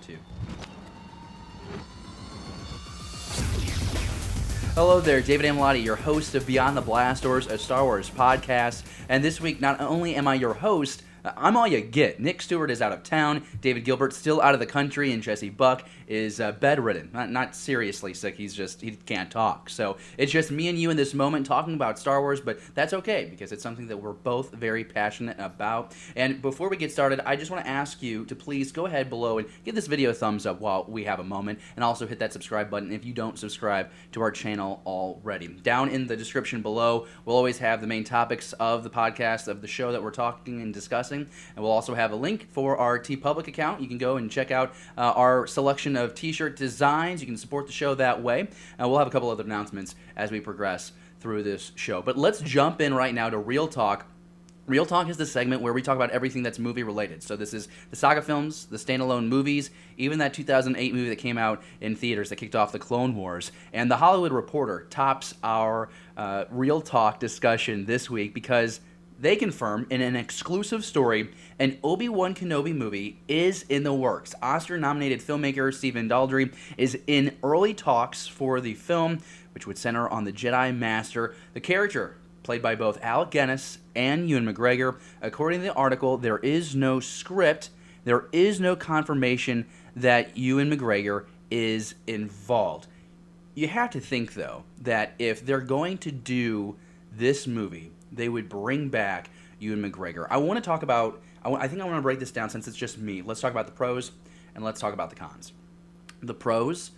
2. Hello there, David Amalotti, your host of Beyond the Blast Doors, a Star Wars podcast. And this week, not only am I your host, I'm all you get. Nick Stewart is out of town, David Gilbert's still out of the country, and Jesse Buck is bedridden. Not seriously sick, he can't talk. So it's just me and you in this moment talking about Star Wars, but that's okay, because it's something that we're both very passionate about. And before we get started, I just want to ask you to please go ahead below and give this video a thumbs up while we have a moment, and also hit that subscribe button if you don't subscribe to our channel already. Down in the description below, we'll always have the main topics of the podcast, of the show that we're talking and discussing. And we'll also have a link for our TeePublic account. You can go and check out our selection of t-shirt designs. You can support the show that way. We'll have a couple other announcements as we progress through this show. But let's jump in right now to Real Talk. Real Talk is the segment where we talk about everything that's movie related. So this is the saga films, the standalone movies, even that 2008 movie that came out in theaters that kicked off the Clone Wars. And The Hollywood Reporter tops our Real Talk discussion this week because they confirm in an exclusive story an Obi Wan Kenobi movie is in the works. Oscar-nominated filmmaker Stephen Daldry is in early talks for the film, which would center on the Jedi Master. The character, played by both Alec Guinness and Ewan McGregor. According to the article, there is no script, there is no confirmation that Ewan McGregor is involved. You have to think, though, that if they're going to do this movie, they would bring back Ewan McGregor. I want to talk about, I think I want to break this down since it's just me. Let's talk about the pros, and let's talk about the cons. The pros,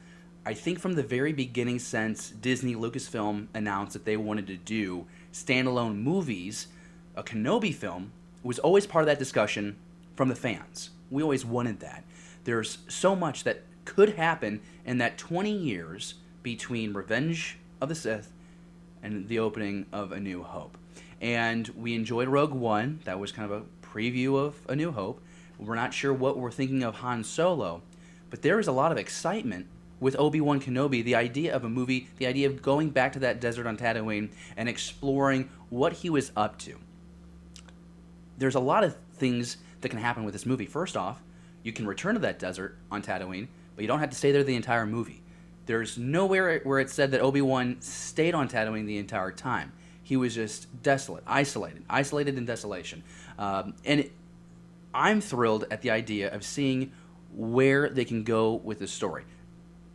I think from the very beginning, since Disney Lucasfilm announced that they wanted to do standalone movies, a Kenobi film was always part of that discussion from the fans. We always wanted that. There's so much that could happen in that 20 years between Revenge of the Sith and the opening of A New Hope. And we enjoyed Rogue One. That was kind of a preview of A New Hope. We're not sure what we're thinking of Han Solo, but there is a lot of excitement with Obi Wan Kenobi, the idea of a movie, the idea of going back to that desert on Tatooine and exploring what he was up to. There's a lot of things that can happen with this movie. First off, you can return to that desert on Tatooine, but you don't have to stay there the entire movie. There's nowhere where it said that Obi-Wan stayed on Tatooine the entire time. He was just desolate, isolated in desolation. I'm thrilled at the idea of seeing where they can go with this story.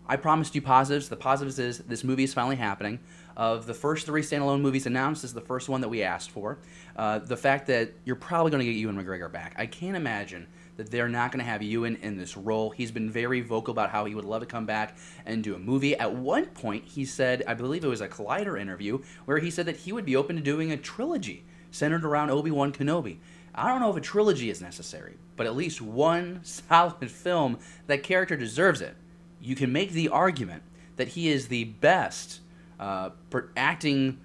I promised you positives. The positives is this movie is finally happening. Of the first 3 standalone movies announced, this is the first one that we asked for. The fact that you're probably going to get Ewan McGregor back. I can't imagine that they're not going to have Ewan in this role. He's been very vocal about how he would love to come back and do a movie. At one point, he said, I believe it was a Collider interview, where he said that he would be open to doing a trilogy centered around Obi-Wan Kenobi. I don't know if a trilogy is necessary, but at least one solid film. That character deserves it. You can make the argument that he is the best acting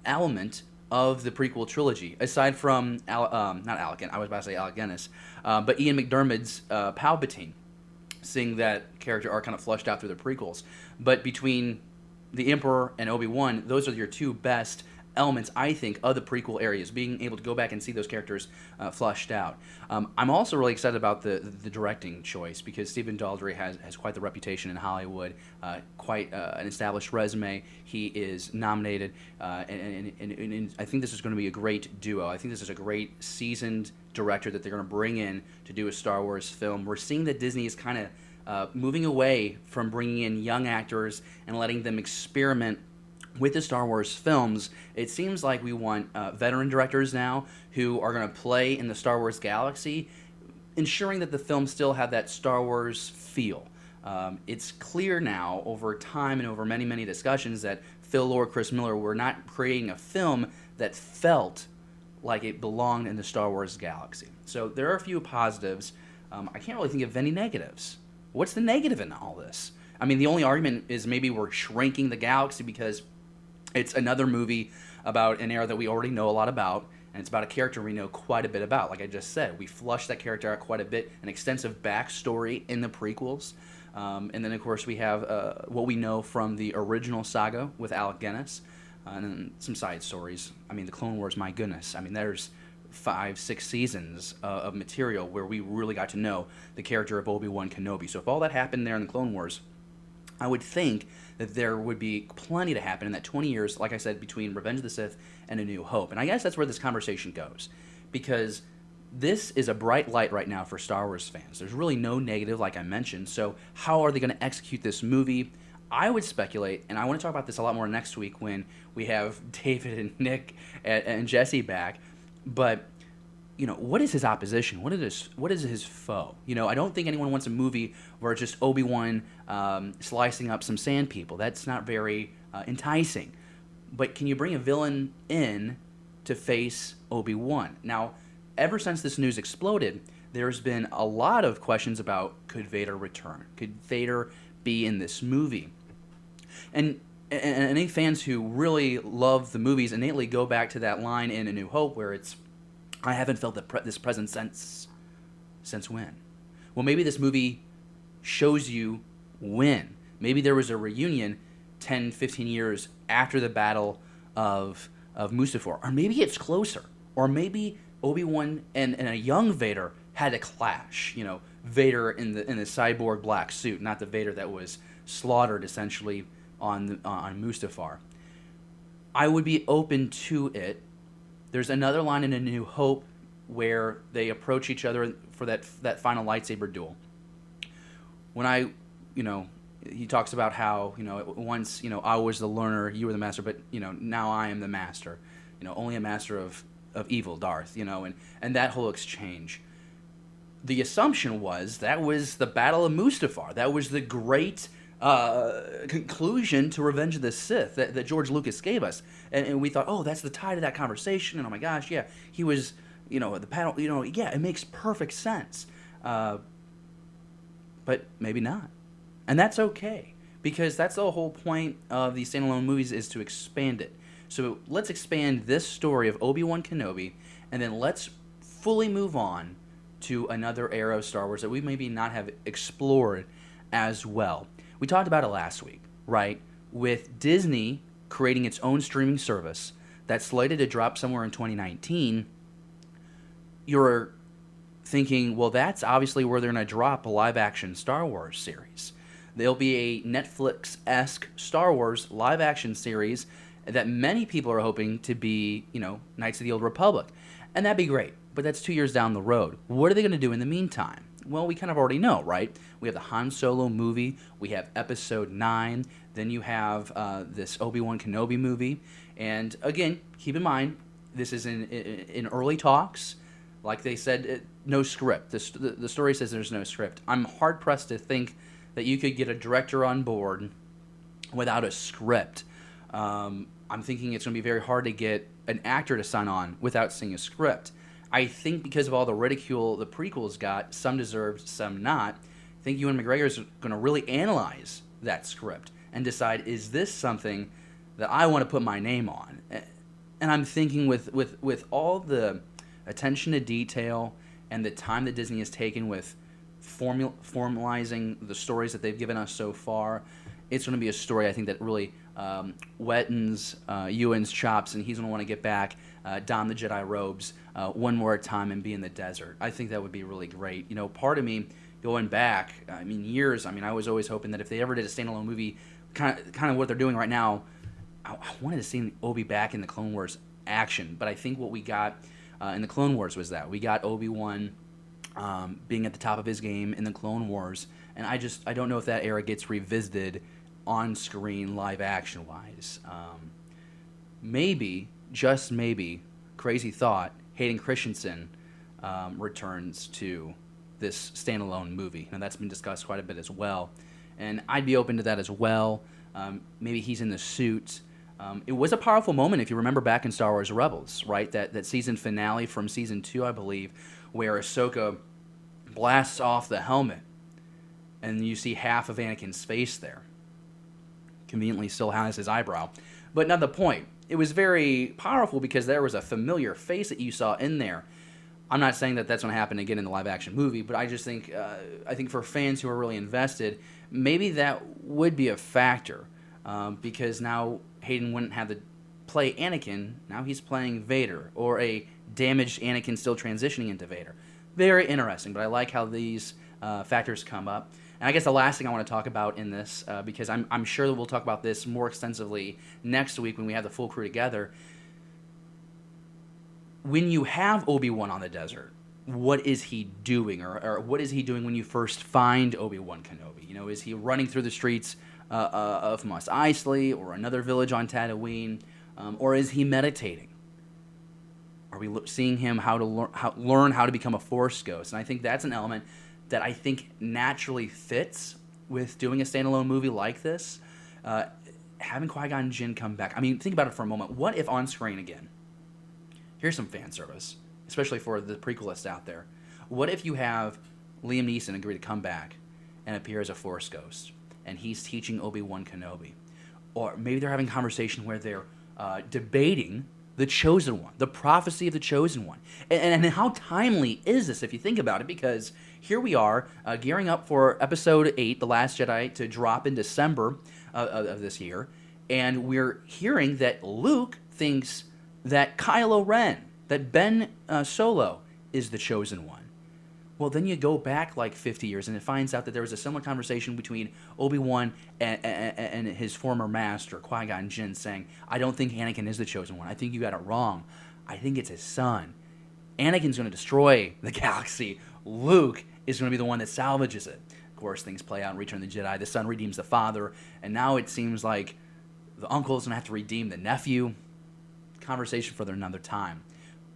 element of the prequel trilogy, aside from not Alec, I was about to say Alec Guinness, but Ian McDiarmid's Palpatine, seeing that character arc kind of flushed out through the prequels. But between the Emperor and Obi-Wan, those are your 2 best elements, I think, of the prequel areas, being able to go back and see those characters flushed out. I'm also really excited about the directing choice, because Stephen Daldry has quite the reputation in Hollywood, quite an established resume. He is nominated, and I think this is going to be a great duo. I think this is a great seasoned director that they're going to bring in to do a Star Wars film. We're seeing that Disney is kind of moving away from bringing in young actors and letting them experiment with the Star Wars films. It seems like we want veteran directors now who are going to play in the Star Wars galaxy, ensuring that the films still have that Star Wars feel. It's clear now over time and over many, many discussions that Phil Lord, Chris Miller were not creating a film that felt like it belonged in the Star Wars galaxy. So there are a few positives. I can't really think of any negatives. What's the negative in all this? I mean, the only argument is maybe we're shrinking the galaxy because it's another movie about an era that we already know a lot about, and it's about a character we know quite a bit about. Like I just said, we flushed that character out quite a bit, an extensive backstory in the prequels. And then, of course, we have what we know from the original saga with Alec Guinness, and then some side stories. I mean, the Clone Wars, my goodness. I mean, there's 5-6 seasons of material where we really got to know the character of Obi Wan Kenobi. So if all that happened there in the Clone Wars, I would think that there would be plenty to happen in that 20 years, like I said, between Revenge of the Sith and A New Hope. And I guess that's where this conversation goes, because this is a bright light right now for Star Wars fans. There's really no negative, like I mentioned. So how are they going to execute this movie? I would speculate, and I want to talk about this a lot more next week when we have David and Nick and Jesse back. But what is his opposition? What is his foe? I don't think anyone wants a movie where it's just Obi-Wan slicing up some sand people. That's not very enticing. But can you bring a villain in to face Obi-Wan? Now, ever since this news exploded, there's been a lot of questions about, could Vader return? Could Vader be in this movie? And any fans who really love the movies innately go back to that line in A New Hope where it's, I haven't felt this presence since when? Well, maybe this movie shows you when. Maybe there was a reunion 10, 15 years after the Battle of Mustafar. Or maybe it's closer. Or maybe Obi-Wan and a young Vader had a clash. Vader in the cyborg black suit, not the Vader that was slaughtered essentially on Mustafar. I would be open to it. There's another line in A New Hope where they approach each other for that final lightsaber duel. When he talks about how, once, I was the learner, you were the master, but, now I am the master. Only a master of evil, Darth, and that whole exchange. The assumption was that was the Battle of Mustafar. That was the great conclusion to Revenge of the Sith that George Lucas gave us. And we thought, oh, that's the tie to that conversation. And oh my gosh, yeah, he was, the panel, yeah, it makes perfect sense. But maybe not. And that's okay, because that's the whole point of these standalone movies, is to expand it. So let's expand this story of Obi-Wan Kenobi, and then let's fully move on to another era of Star Wars that we maybe not have explored as well. We talked about it last week, right? With Disney creating its own streaming service that's slated to drop somewhere in 2019, you're thinking, well, that's obviously where they're going to drop a live-action Star Wars series. There'll be a Netflix-esque Star Wars live-action series that many people are hoping to be, Knights of the Old Republic. And that'd be great, but that's 2 years down the road. What are they going to do in the meantime? Well, we kind of already know, right? We have the Han Solo movie, we have Episode 9, then you have this Obi-Wan Kenobi movie. And again, keep in mind, this is in early talks. Like they said, no script. The story says there's no script. I'm hard-pressed to think that you could get a director on board without a script. I'm thinking it's going to be very hard to get an actor to sign on without seeing a script. I think because of all the ridicule the prequels got, some deserved, some not, I think Ewan McGregor is going to really analyze that script and decide, is this something that I want to put my name on? And I'm thinking with all the attention to detail and the time that Disney has taken with formalizing the stories that they've given us so far, it's going to be a story, I think, that really wettens Ewan's chops, and he's going to want to get back, don the Jedi robes one more time and be in the desert. I think that would be really great. Part of me, going back, years, I was always hoping that if they ever did a standalone movie, kind of what they're doing right now, I wanted to see Obi back in the Clone Wars action. But I think what we got in the Clone Wars was that we got Obi-Wan being at the top of his game in the Clone Wars, and I don't know if that era gets revisited on screen, live action wise. Maybe, just maybe, crazy thought, Hayden Christensen returns to this standalone movie. Now that's been discussed quite a bit as well, and I'd be open to that as well. Maybe he's in the suit. It was a powerful moment, if you remember back in Star Wars Rebels, right? That season finale from season 2, I believe, where Ahsoka blasts off the helmet, and you see half of Anakin's face there. Conveniently still has his eyebrow. But not the point. It was very powerful because there was a familiar face that you saw in there. I'm not saying that that's going to happen again in the live-action movie, but I just think, for fans who are really invested, maybe that would be a factor, because now Hayden wouldn't have to play Anakin. Now he's playing Vader, or a damaged Anakin still transitioning into Vader. Very interesting, but I like how these factors come up. And I guess the last thing I want to talk about in this, because I'm sure that we'll talk about this more extensively next week when we have the full crew together. When you have Obi Wan on the desert, what is he doing, or what is he doing when you first find Obi Wan Kenobi? Is he running through the streets of Mos Eisley or another village on Tatooine, or is he meditating? Are we seeing him learn how to become a Force ghost? And I think that's an element that I think naturally fits with doing a standalone movie like this. Having Qui-Gon Jinn come back. I mean, think about it for a moment. What if on screen again? Here's some fan service, especially for the prequelists out there. What if you have Liam Neeson agree to come back and appear as a Force ghost, and he's teaching Obi-Wan Kenobi? Or maybe they're having a conversation where they're debating the Chosen One, the prophecy of the Chosen One. And how timely is this if you think about it? Because here we are gearing up for Episode 8, The Last Jedi, to drop in December of this year. And we're hearing that Luke thinks that Kylo Ren, that Ben Solo is the Chosen One. Well, then you go back like 50 years and it finds out that there was a similar conversation between Obi-Wan and his former master, Qui-Gon Jinn, saying, I don't think Anakin is the Chosen One. I think you got it wrong. I think it's his son. Anakin's going to destroy the galaxy. Luke is going to be the one that salvages it. Of course, things play out in Return of the Jedi. The son redeems the father, and now it seems like the uncle is going to have to redeem the nephew. Conversation for another time.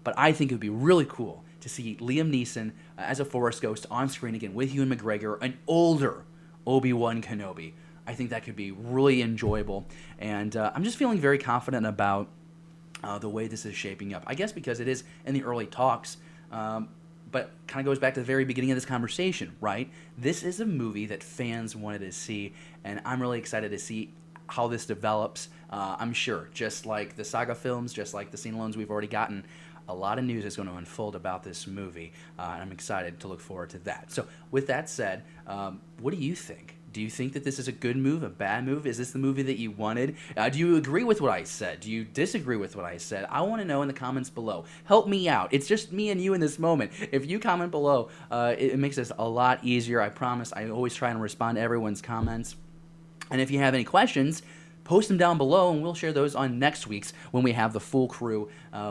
But I think it would be really cool to see Liam Neeson as a Force ghost on screen again with Ewan McGregor, an older Obi-Wan Kenobi. I think that could be really enjoyable. And I'm just feeling very confident about the way this is shaping up. I guess because it is in the early talks, but kind of goes back to the very beginning of this conversation, right? This is a movie that fans wanted to see, and I'm really excited to see how this develops. I'm sure, just like the saga films, just like the scene-alones we've already gotten, a lot of news is going to unfold about this movie, and I'm excited to look forward to that. So with that said, what do you think? Do you think that this is a good move, a bad move? Is this the movie that you wanted? Do you agree with what I said? Do you disagree with what I said? I want to know in the comments below. Help me out. It's just me and you in this moment. If you comment below, it makes this a lot easier. I promise. I always try and respond to everyone's comments. And if you have any questions, post them down below, and we'll share those on next week's when we have the full crew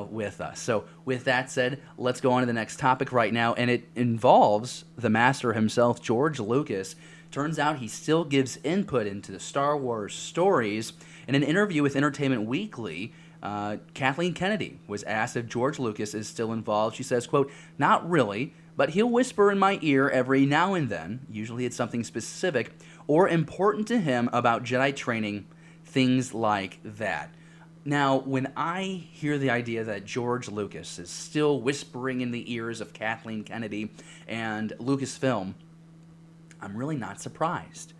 with us. So with that said, let's go on to the next topic right now, and it involves the master himself, George Lucas. Turns out he still gives input into the Star Wars stories. In an interview with Entertainment Weekly, Kathleen Kennedy was asked if George Lucas is still involved. She says, quote, "Not really, but he'll whisper in my ear every now and then. Usually it's something specific or important to him about Jedi training, things like that." Now, when I hear the idea that George Lucas is still whispering in the ears of Kathleen Kennedy and Lucasfilm, I'm really not surprised.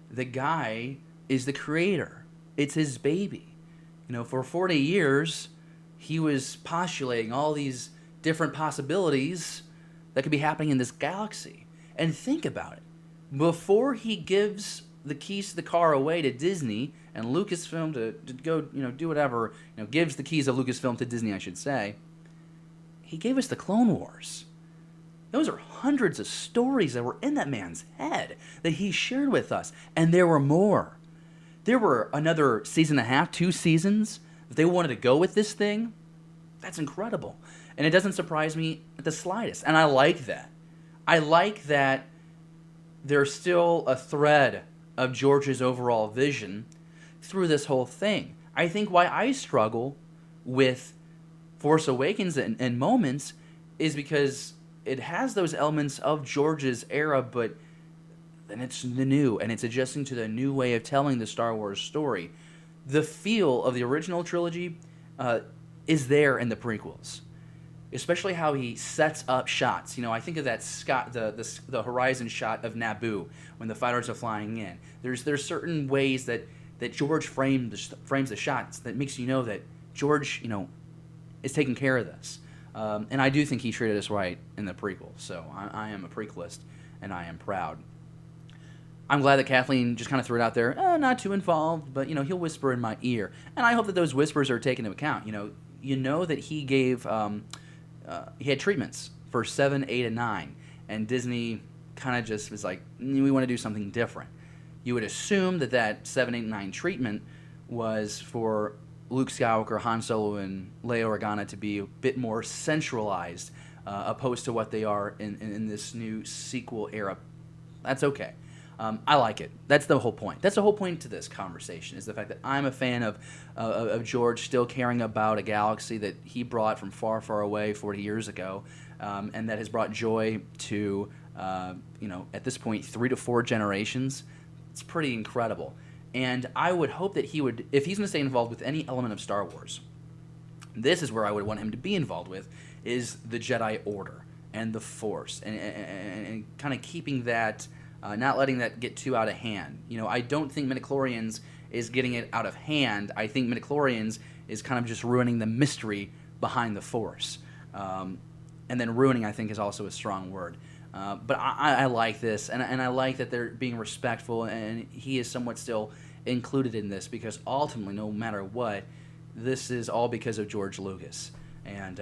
The guy is the creator. It's his baby. You know, for 40 years, he was postulating all these different possibilities that could be happening in this galaxy. And think about it. Before he gives the keys to the car away to Disney and Lucasfilm to go, do whatever, gives the keys of Lucasfilm to Disney, I should say, he gave us the Clone Wars. Those are hundreds of stories that were in that man's head that he shared with us. And there were more. There were another season and a half, 2 seasons, that they wanted to go with this thing. That's incredible. And it doesn't surprise me at the slightest. And I like that. I like that there's still a thread of George's overall vision through this whole thing. I think why I struggle with Force Awakens in moments is because it has those elements of George's era, but then it's the new, and it's adjusting to the new way of telling the Star Wars story. The feel of the original trilogy is there in the prequels, especially how he sets up shots. I think of that the horizon shot of Naboo when the fighters are flying in. There's certain ways that George frames the shots that makes you know that George, is taking care of this. And I do think he treated us right in the prequel. So I am a prequelist, and I am proud. I'm glad that Kathleen just kind of threw it out there, not too involved, but, he'll whisper in my ear. And I hope that those whispers are taken into account. You know that he gave he had treatments for 7, 8, and 9, and Disney kind of just was like, we want to do something different. You would assume that 7, 8, and 9 treatment was for Luke Skywalker, Han Solo, and Leia Organa to be a bit more centralized, opposed to what they are in this new sequel era. That's okay. I like it. That's the whole point. That's the whole point to this conversation, is the fact that I'm a fan of George still caring about a galaxy that he brought from far, far away 40 years ago, and that has brought joy to, at this point, 3 to 4 generations. It's pretty incredible. And I would hope that he would, if he's going to stay involved with any element of Star Wars, this is where I would want him to be involved with, is the Jedi Order and the Force, and kind of keeping that, not letting that get too out of hand. I don't think midichlorians is getting it out of hand. I think midichlorians is kind of just ruining the mystery behind the Force. And then ruining, I think, is also a strong word. But I like this, and I like that they're being respectful, and he is somewhat still included in this, because ultimately, no matter what, this is all because of George Lucas. And,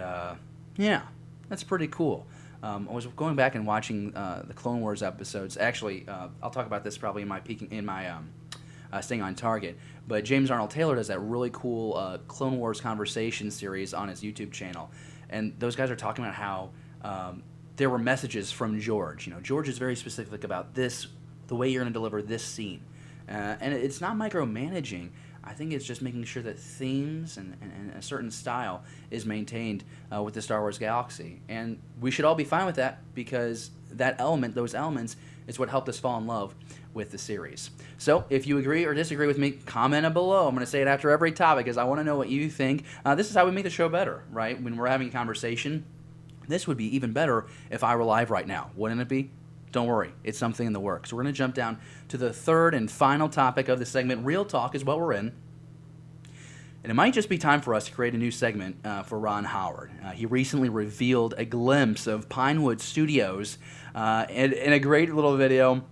yeah, that's pretty cool. I was going back and watching the Clone Wars episodes. Actually, I'll talk about this probably in my Staying on Target. But James Arnold Taylor does that really cool Clone Wars conversation series on his YouTube channel. And those guys are talking about how there were messages from George. George is very specific about this, the way you're going to deliver this scene. And it's not micromanaging. I think it's just making sure that themes and a certain style is maintained with the Star Wars galaxy. And we should all be fine with that, because those elements, is what helped us fall in love with the series. So if you agree or disagree with me, comment it below. I'm going to say it after every topic, because I want to know what you think. This is how we make the show better, right? When we're having a conversation, this would be even better if I were live right now. Wouldn't it be? Don't worry, it's something in the works. We're going to jump down to the third and final topic of the segment. Real talk is what we're in. And it might just be time for us to create a new segment for Ron Howard. He recently revealed a glimpse of Pinewood Studios in a great little video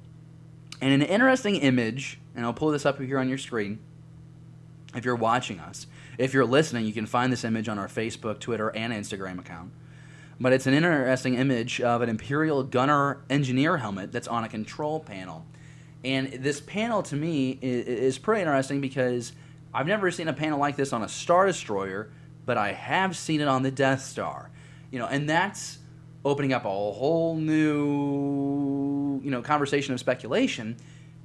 and an interesting image. And I'll pull this up here on your screen if you're watching us. If you're listening, you can find this image on our Facebook, Twitter, and Instagram account. But it's an interesting image of an Imperial Gunner Engineer helmet that's on a control panel. And this panel, to me, is pretty interesting, because I've never seen a panel like this on a Star Destroyer, but I have seen it on the Death Star. And that's opening up a whole new, conversation of speculation.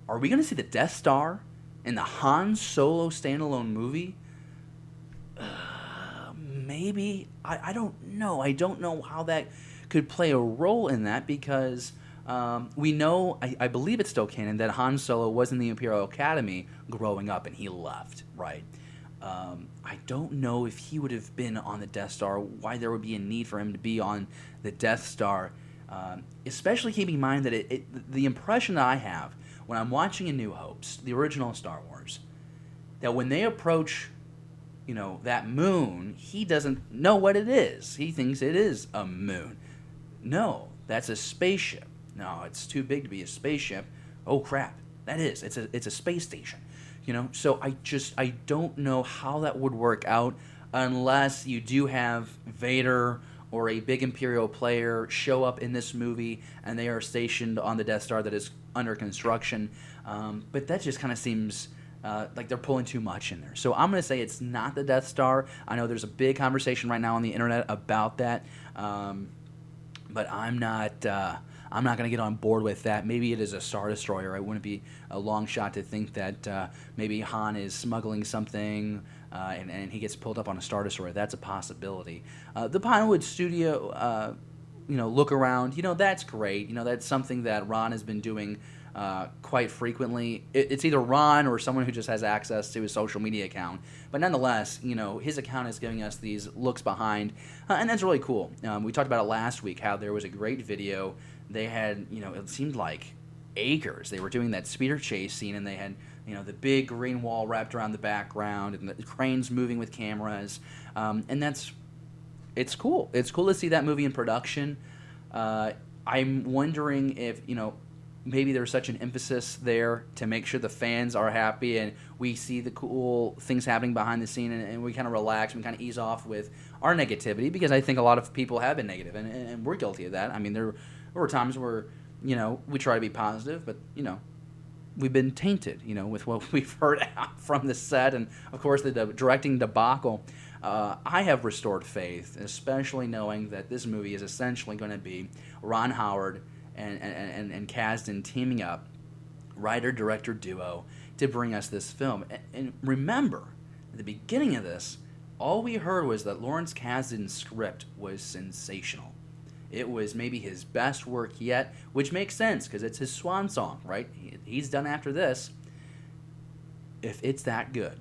Are we going to see the Death Star in the Han Solo standalone movie? Maybe. I don't know. I don't know how that could play a role in that, because we know, I believe it's still canon, that Han Solo was in the Imperial Academy growing up and he left, right? I don't know if he would have been on the Death Star, why there would be a need for him to be on the Death Star, especially keeping in mind that the impression that I have when I'm watching A New Hope, the original Star Wars, that when they approach that moon, he doesn't know what it is. He thinks it is a moon. No, that's a spaceship. No, it's too big to be a spaceship. Oh crap, that is. It's a space station. So I don't know how that would work out, unless you do have Vader or a big Imperial player show up in this movie and they are stationed on the Death Star that is under construction. But that just kind of seems like they're pulling too much in there. So I'm going to say it's not the Death Star. I know there's a big conversation right now on the internet about that, but I'm not going to get on board with that. Maybe it is a Star Destroyer. It wouldn't be a long shot to think that maybe Han is smuggling something and he gets pulled up on a Star Destroyer. That's a possibility. The Pinewood Studio, look around. That's great. That's something that Ron has been doing quite frequently. It's either Ron or someone who just has access to his social media account. But nonetheless, his account is giving us these looks behind, and that's really cool. We talked about it last week, how there was a great video. They had, it seemed like acres. They were doing that speeder chase scene, and they had, the big green wall wrapped around the background, and the cranes moving with cameras, and it's cool. It's cool to see that movie in production. I'm wondering if, maybe there's such an emphasis there to make sure the fans are happy and we see the cool things happening behind the scene, and we kind of relax and kind of ease off with our negativity, because I think a lot of people have been negative, and we're guilty of that. I mean, there were times where, we try to be positive, but, we've been tainted, with what we've heard from the set, and of course the directing debacle. I have restored faith, especially knowing that this movie is essentially going to be Ron Howard and Kasdan teaming up, writer-director duo, to bring us this film. And remember, at the beginning of this, all we heard was that Lawrence Kasdan's script was sensational. It was maybe his best work yet, which makes sense because it's his swan song, right? He's done after this. If it's that good,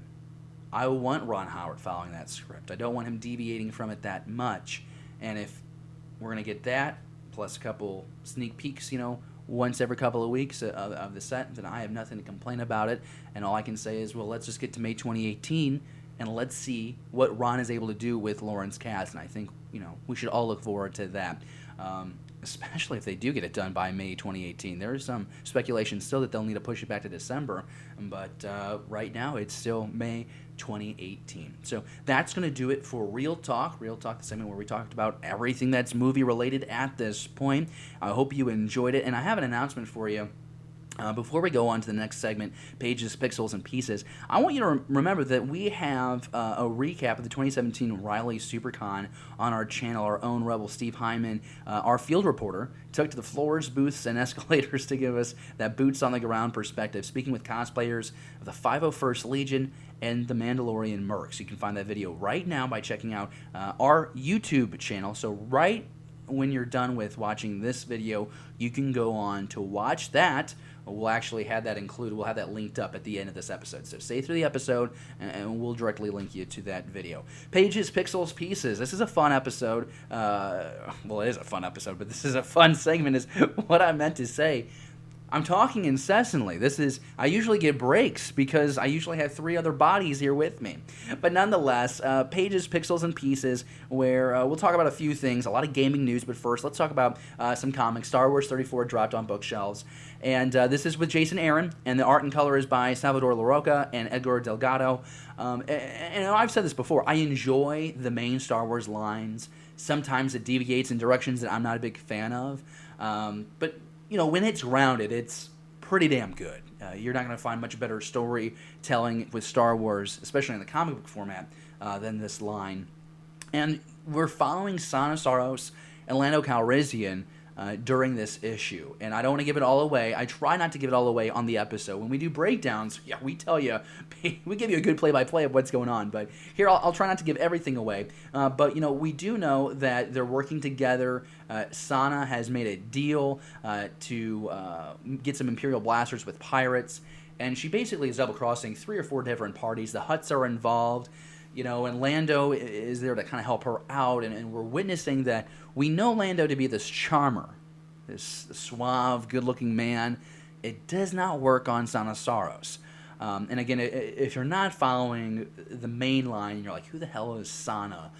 I want Ron Howard following that script. I don't want him deviating from it that much. And if we're going to get that, plus a couple sneak peeks, once every couple of weeks of the set, then I have nothing to complain about it. And all I can say is, well, let's just get to May 2018, and let's see what Ron is able to do with Lawrence Kasdan. I think, we should all look forward to that. Especially if they do get it done by May 2018. There is some speculation still that they'll need to push it back to December, but right now it's still May 2018. So that's going to do it for Real Talk. Real Talk, the segment where we talked about everything that's movie related at this point. I hope you enjoyed it, and I have an announcement for you. Before we go on to the next segment, Pages, Pixels, and Pieces, I want you to remember that we have a recap of the 2017 Riley SuperCon on our channel. Our own Rebel Steve Hyman, our field reporter, took to the floors, booths, and escalators to give us that boots-on-the-ground perspective, speaking with cosplayers of the 501st Legion and the Mandalorian Mercs. You can find that video right now by checking out our YouTube channel. So right when you're done with watching this video, you can go on to watch that. We'll actually have that included. We'll have that linked up at the end of this episode. So stay through the episode, and we'll directly link you to that video. Pages, Pixels, Pieces. This is a fun episode. Well, it is a fun episode, but this is a fun segment is what I meant to say. I'm talking incessantly. I usually get breaks because I usually have three other bodies here with me. But nonetheless, Pages, Pixels, and Pieces, where we'll talk about a few things, a lot of gaming news, but first let's talk about some comics. Star Wars 34 dropped on bookshelves, and this is with Jason Aaron, and the art and color is by Salvador Larroca and Edgar Delgado. And I've said this before, I enjoy the main Star Wars lines. Sometimes it deviates in directions that I'm not a big fan of, but when it's grounded, it's pretty damn good. You're not going to find much better storytelling with Star Wars, especially in the comic book format, than this line. And we're following Sana Saros and Lando Calrissian during this issue. And I don't want to give it all away. I try not to give it all away on the episode. When we do breakdowns, we tell you, we give you a good play-by-play of what's going on. But here, I'll try not to give everything away. But, we do know that they're working together. Sana has made a deal to get some Imperial blasters with pirates. And she basically is double-crossing 3 or 4 different parties. The Hutts are involved. And Lando is there to kind of help her out, and we're witnessing that we know Lando to be this charmer, this suave, good-looking man. It does not work on Sana Saros. And again, if you're not following the main line, and you're like, who the hell is Sana?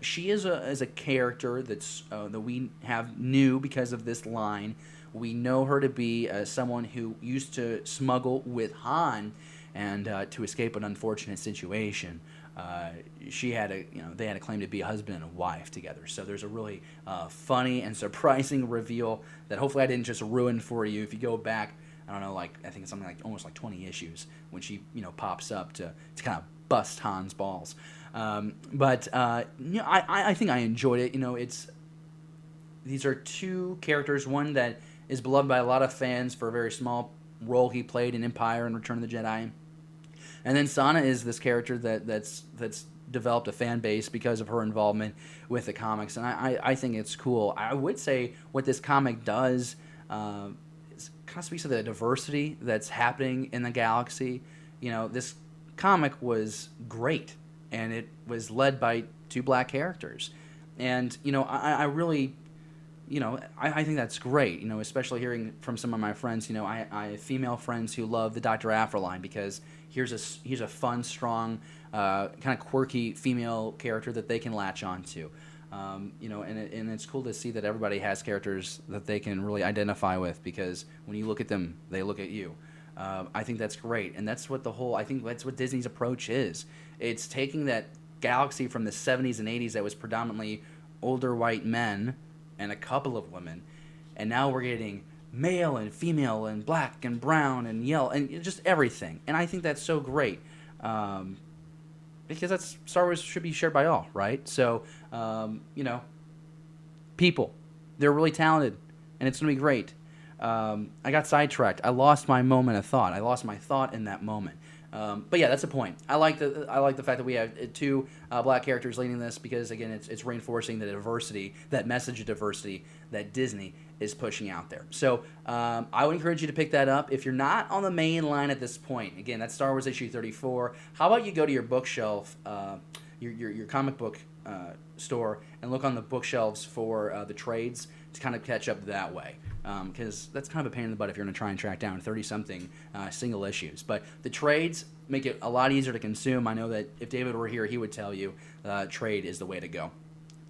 She is a character that we have new because of this line. We know her to be someone who used to smuggle with Han and to escape an unfortunate situation. They had a claim to be a husband and a wife together. So there's a really funny and surprising reveal that hopefully I didn't just ruin for you. If you go back, I don't know, I think it's something like almost 20 issues when she pops up to kind of bust Han's balls. But I think I enjoyed it. These are two characters. One that is beloved by a lot of fans for a very small role he played in Empire and Return of the Jedi. And then Sana is this character that's developed a fan base because of her involvement with the comics, and I think it's cool. I would say what this comic does is kind of speaks to the diversity that's happening in the galaxy. This comic was great, and it was led by 2 black characters, and I really. I think that's great, especially hearing from some of my friends. I have female friends who love the Dr. Aphra line because here's a fun, strong, kind of quirky female character that they can latch on to. And it's cool to see that everybody has characters that they can really identify with, because when you look at them, they look at you. I think that's great, and that's what I think that's what Disney's approach is. It's taking that galaxy from the 70s and 80s that was predominantly older white men and a couple of women, and now we're getting male and female and black and brown and yellow and just everything. And I think that's so great, because that's Star Wars should be shared by all, right? So, people, they're really talented, and it's going to be great. I got sidetracked. I lost my moment of thought. I lost my thought in that moment. But yeah, that's the point. I like the fact that we have two black characters leading this, because again, it's reinforcing the diversity, that message of diversity that Disney is pushing out there. So I would encourage you to pick that up if you're not on the main line at this point. Again, that's Star Wars issue 34. How about you go to your bookshelf, your comic book store, and look on the bookshelves for the trades to kind of catch up that way. Because that's kind of a pain in the butt if you're going to try and track down 30-something single issues. But the trades make it a lot easier to consume. I know that if David were here, he would tell you trade is the way to go.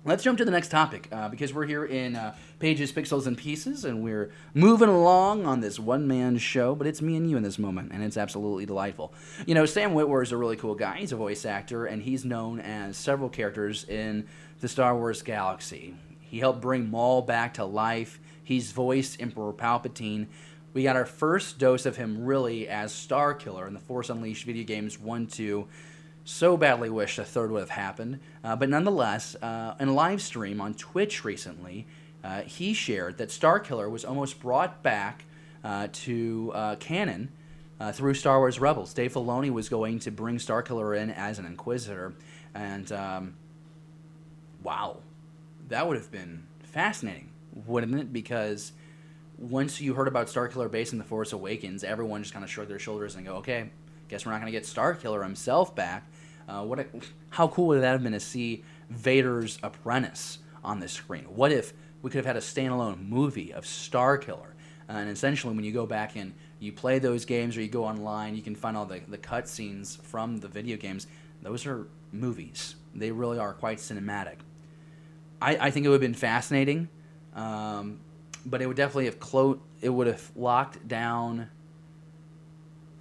Let's jump to the next topic, because we're here in Pages, Pixels, and Pieces, and we're moving along on this one-man show, but it's me and you in this moment, and it's absolutely delightful. Sam Witwer is a really cool guy. He's a voice actor, and he's known as several characters in the Star Wars galaxy. He helped bring Maul back to life. He's voiced Emperor Palpatine. We got our first dose of him really as Starkiller in the Force Unleashed video games 1, 2. So badly wish a third would have happened. But nonetheless, in a live stream on Twitch recently, he shared that Starkiller was almost brought back to canon through Star Wars Rebels. Dave Filoni was going to bring Starkiller in as an Inquisitor. And, wow, that would have been fascinating, wouldn't it? Because once you heard about Starkiller based in The Force Awakens, everyone just kind of shrugged their shoulders and go, okay, guess we're not going to get Starkiller himself back. How cool would that have been to see Vader's apprentice on the screen? What if we could have had a standalone movie of Starkiller? And essentially, when you go back and you play those games, or you go online, you can find all the cutscenes from the video games. Those are movies. They really are quite cinematic. I think it would have been fascinating, but it would definitely have locked down.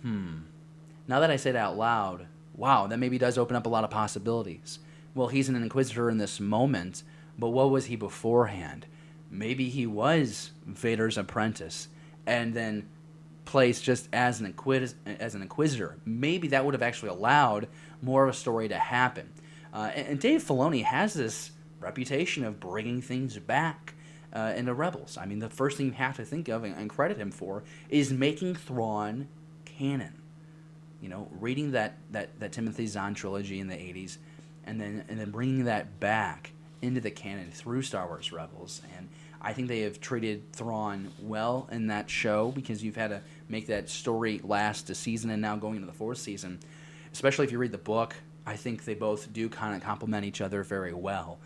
Now that I say it out loud, wow, that maybe does open up a lot of possibilities. Well, he's an Inquisitor in this moment, but what was he beforehand? Maybe he was Vader's apprentice, and then placed just as an Inquisitor. Maybe that would have actually allowed more of a story to happen. And Dave Filoni has this reputation of bringing things back into Rebels. I mean, the first thing you have to think of and credit him for is making Thrawn canon. Reading that Timothy Zahn trilogy in the 80s, and then bringing that back into the canon through Star Wars Rebels. And I think they have treated Thrawn well in that show, because you've had to make that story last a season, and now going into the fourth season, especially if you read the book, I think they both do kind of complement each other very well.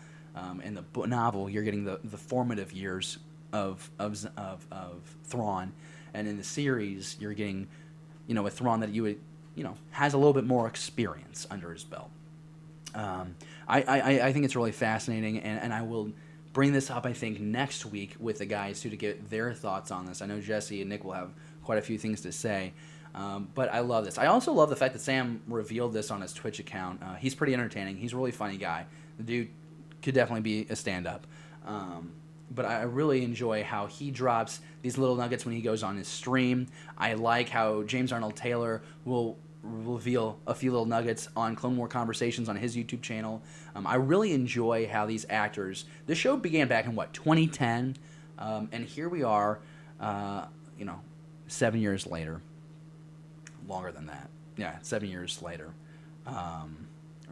In the novel, you're getting the formative years of Thrawn, and in the series, you're getting, a Thrawn that you would, has a little bit more experience under his belt. I think it's really fascinating, and I will bring this up, I think, next week with the guys too, to get their thoughts on this. I know Jesse and Nick will have quite a few things to say, but I love this. I also love the fact that Sam revealed this on his Twitch account. He's pretty entertaining. He's a really funny guy. The dude could definitely be a stand-up. But I really enjoy how he drops these little nuggets when he goes on his stream. I like how James Arnold Taylor will reveal a few little nuggets on Clone War Conversations on his YouTube channel. I really enjoy how these actors... The show began back in, 2010? And here we are, 7 years later. Longer than that. Yeah, 7 years later. Or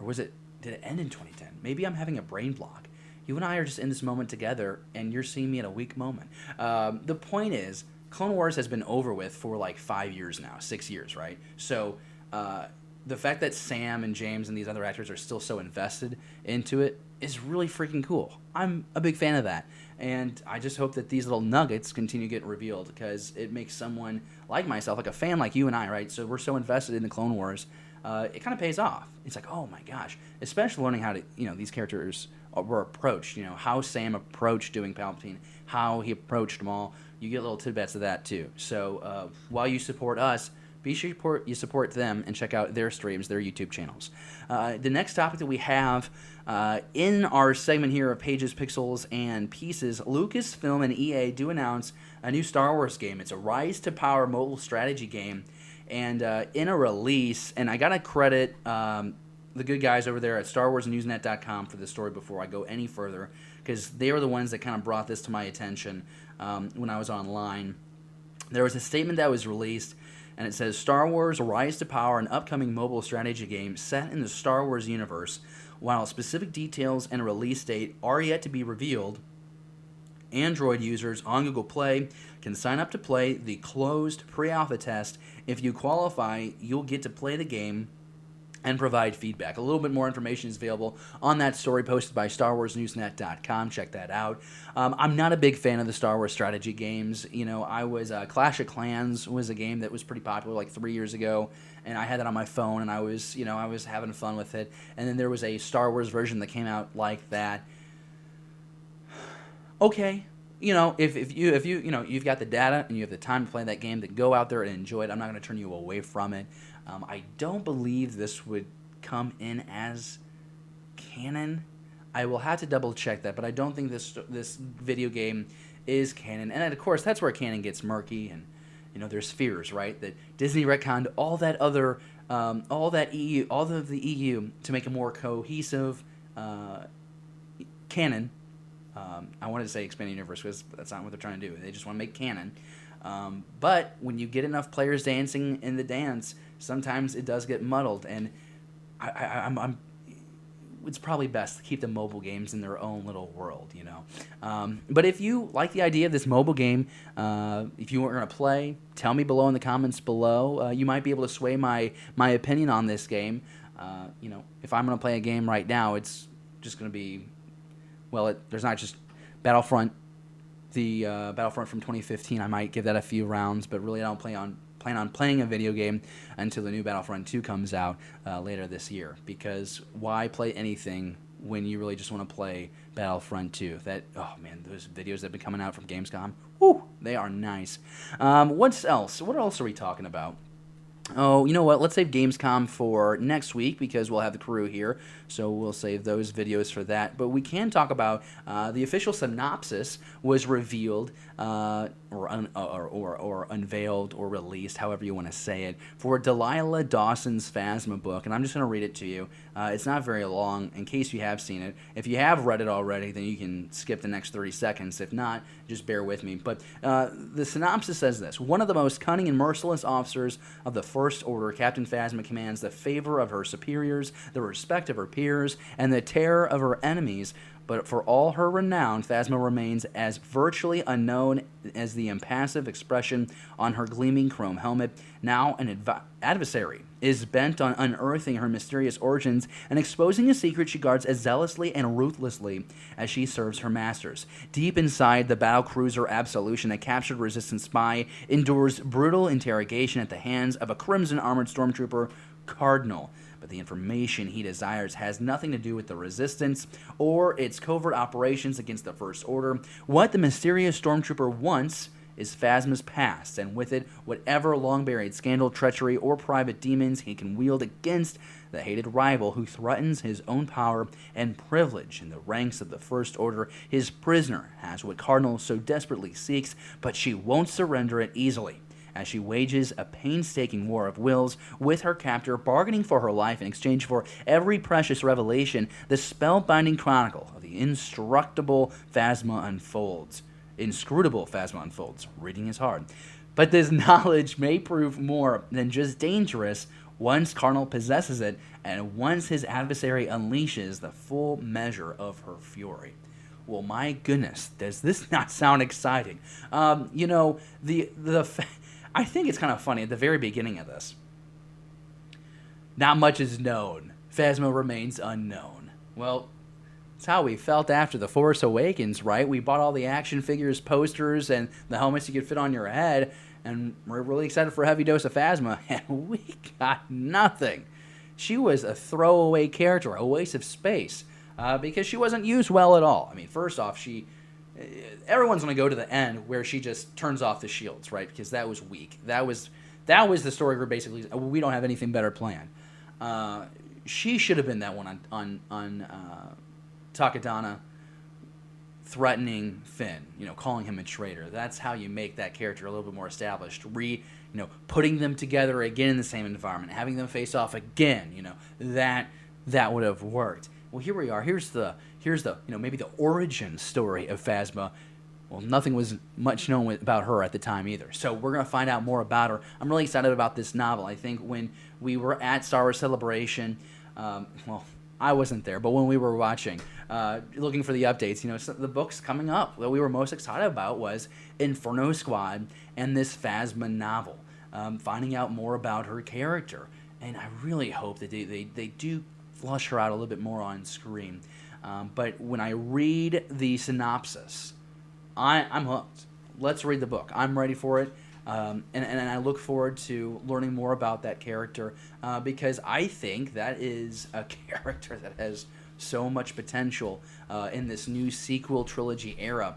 was it... Did it end in 2010? Maybe I'm having a brain block. You and I are just in this moment together, and you're seeing me at a weak moment. The point is, Clone Wars has been over with for 5 years now, 6 years, right? So the fact that Sam and James and these other actors are still so invested into it is really freaking cool. I'm a big fan of that. And I just hope that these little nuggets continue getting revealed, because it makes someone like myself, like a fan like you and I, right? So we're so invested in the Clone Wars. it kind of pays off. It's like, oh my gosh, especially learning how to, these characters were approached, how Sam approached doing Palpatine, how he approached Maul. You get little tidbits of that too. So while you support us, be sure you support them and check out their streams, their YouTube channels. The next topic that we have in our segment here of Pages, Pixels, and Pieces, Lucasfilm and EA do announce a new Star Wars game. It's a Rise to Power mobile strategy game. And in a release, and I got to credit the good guys over there at StarWarsNewsNet.com for this story before I go any further, because they were the ones that kind of brought this to my attention when I was online. There was a statement that was released, and it says, Star Wars Rise to Power, an upcoming mobile strategy game set in the Star Wars universe. While specific details and release date are yet to be revealed, Android users on Google Play can sign up to play the closed pre-alpha test. If you qualify, you'll get to play the game and provide feedback. A little bit more information is available on that story posted by StarWarsNewsNet.com. Check that out. I'm not a big fan of the Star Wars strategy games. I was Clash of Clans was a game that was pretty popular like 3 years ago, and I had that on my phone, and I was having fun with it. And then there was a Star Wars version that came out like that. Okay. If you've got the data and you have the time to play that game, then go out there and enjoy it. I'm not going to turn you away from it. I don't believe this would come in as canon. I will have to double check that, but I don't think this video game is canon. And of course, that's where canon gets murky, and there's fears, right, that Disney retconned all that other, all of the EU to make a more cohesive canon. I wanted to say expanded universe because that's not what they're trying to do. They just want to make canon. But when you get enough players dancing in the dance, sometimes it does get muddled, and it's probably best to keep the mobile games in their own little world, But if you like the idea of this mobile game, if you were going to play, tell me below in the comments below. You might be able to sway my opinion on this game. If I'm going to play a game right now, it's just going to be, there's not just Battlefront. The Battlefront from 2015, I might give that a few rounds, but really I don't plan on playing a video game until the new Battlefront 2 comes out later this year. Because why play anything when you really just want to play Battlefront 2? Those videos that have been coming out from Gamescom, they are nice. What else? What else are we talking about? Oh, you know what? Let's save Gamescom for next week because we'll have the crew here, so we'll save those videos for that. But we can talk about the official synopsis was revealed or unveiled or released, however you want to say it, for Delilah Dawson's Phasma book, and I'm just going to read it to you. It's not very long, in case you have seen it. If you have read it already, then you can skip the next 30 seconds. If not, just bear with me. But the synopsis says this: one of the most cunning and merciless officers of the First Order, Captain Phasma commands the favor of her superiors, the respect of her peers, and the terror of her enemies. But for all her renown, Phasma remains as virtually unknown as the impassive expression on her gleaming chrome helmet. Now an adversary is bent on unearthing her mysterious origins and exposing a secret she guards as zealously and ruthlessly as she serves her masters. Deep inside, the battlecruiser Absolution, a captured resistance spy, endures brutal interrogation at the hands of a crimson-armored stormtrooper, Cardinal. But the information he desires has nothing to do with the Resistance or its covert operations against the First Order. What the mysterious stormtrooper wants is Phasma's past, and with it, whatever long-buried scandal, treachery, or private demons he can wield against the hated rival who threatens his own power and privilege in the ranks of the First Order. His prisoner has what Cardinal so desperately seeks, but she won't surrender it easily, as she wages a painstaking war of wills with her captor, bargaining for her life in exchange for every precious revelation. The spellbinding chronicle of the inscrutable Phasma unfolds. Reading is hard. But this knowledge may prove more than just dangerous once Cardinal possesses it, and once his adversary unleashes the full measure of her fury. Well, my goodness, does this not sound exciting? I think it's kind of funny at the very beginning of this. Not much is known. Phasma remains unknown. Well, it's how we felt after The Force Awakens, right? We bought all the action figures, posters, and the helmets you could fit on your head, and we're really excited for a heavy dose of Phasma, and we got nothing. she was a throwaway character, a waste of space, because she wasn't used well at all. I mean, first off, everyone's going to go to the end where she just turns off the shields, right? Because that was weak. That was the story where basically we don't have anything better planned. She should have been that one on Takadana threatening Finn, calling him a traitor. That's how you make that character a little bit more established. Putting them together again in the same environment, having them face off again, that would have worked. Well, here we are. Here's the maybe the origin story of Phasma. Well, nothing was much known about her at the time either. So we're going to find out more about her. I'm really excited about this novel. I think when we were at Star Wars Celebration, I wasn't there, but when we were watching, looking for the updates, the books coming up that we were most excited about was Inferno Squad and this Phasma novel, finding out more about her character. And I really hope that they do flush her out a little bit more on screen. But when I read the synopsis, I'm hooked. Let's read the book. I'm ready for it. And I look forward to learning more about that character because I think that is a character that has so much potential in this new sequel trilogy era.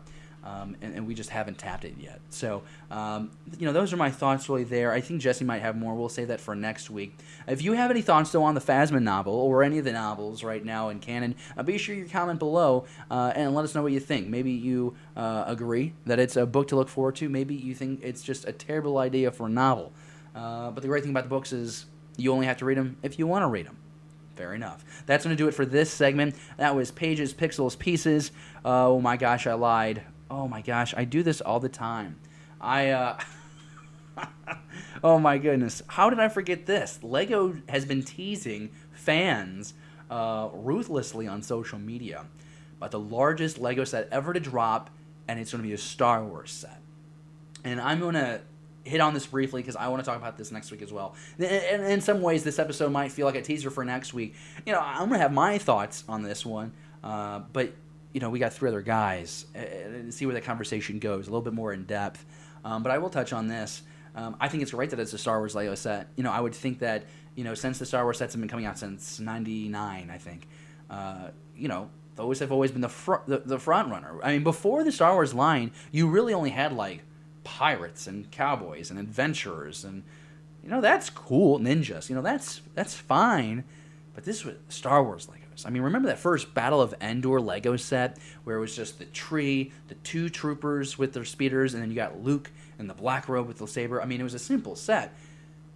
And we just haven't tapped it yet. So, those are my thoughts really there. I think Jesse might have more. We'll save that for next week. If you have any thoughts, though, on the Phasma novel or any of the novels right now in canon, be sure you comment below and let us know what you think. Maybe you agree that it's a book to look forward to. Maybe you think it's just a terrible idea for a novel. But the great thing about the books is you only have to read them if you want to read them. Fair enough. That's going to do it for this segment. That was Pages, Pixels, Pieces. Oh, my gosh, I lied. Oh my gosh, I do this all the time. Oh my goodness. How did I forget this? LEGO has been teasing fans ruthlessly on social media about the largest LEGO set ever to drop, and it's going to be a Star Wars set. And I'm going to hit on this briefly because I want to talk about this next week as well. And in some ways, this episode might feel like a teaser for next week. I'm going to have my thoughts on this one, but we got three other guys and see where that conversation goes, a little bit more in depth. But I will touch on this. I think it's great that it's a Star Wars LEGO set. I would think that, since the Star Wars sets have been coming out since '99, I think, those have always been the front runner. I mean, before the Star Wars line, you really only had, pirates and cowboys and adventurers and, that's cool. Ninjas, that's fine. But this was Star Wars LEGO. I mean, remember that first Battle of Endor Lego set where it was just the tree, the two troopers with their speeders, and then you got Luke in the black robe with the saber? I mean, it was a simple set.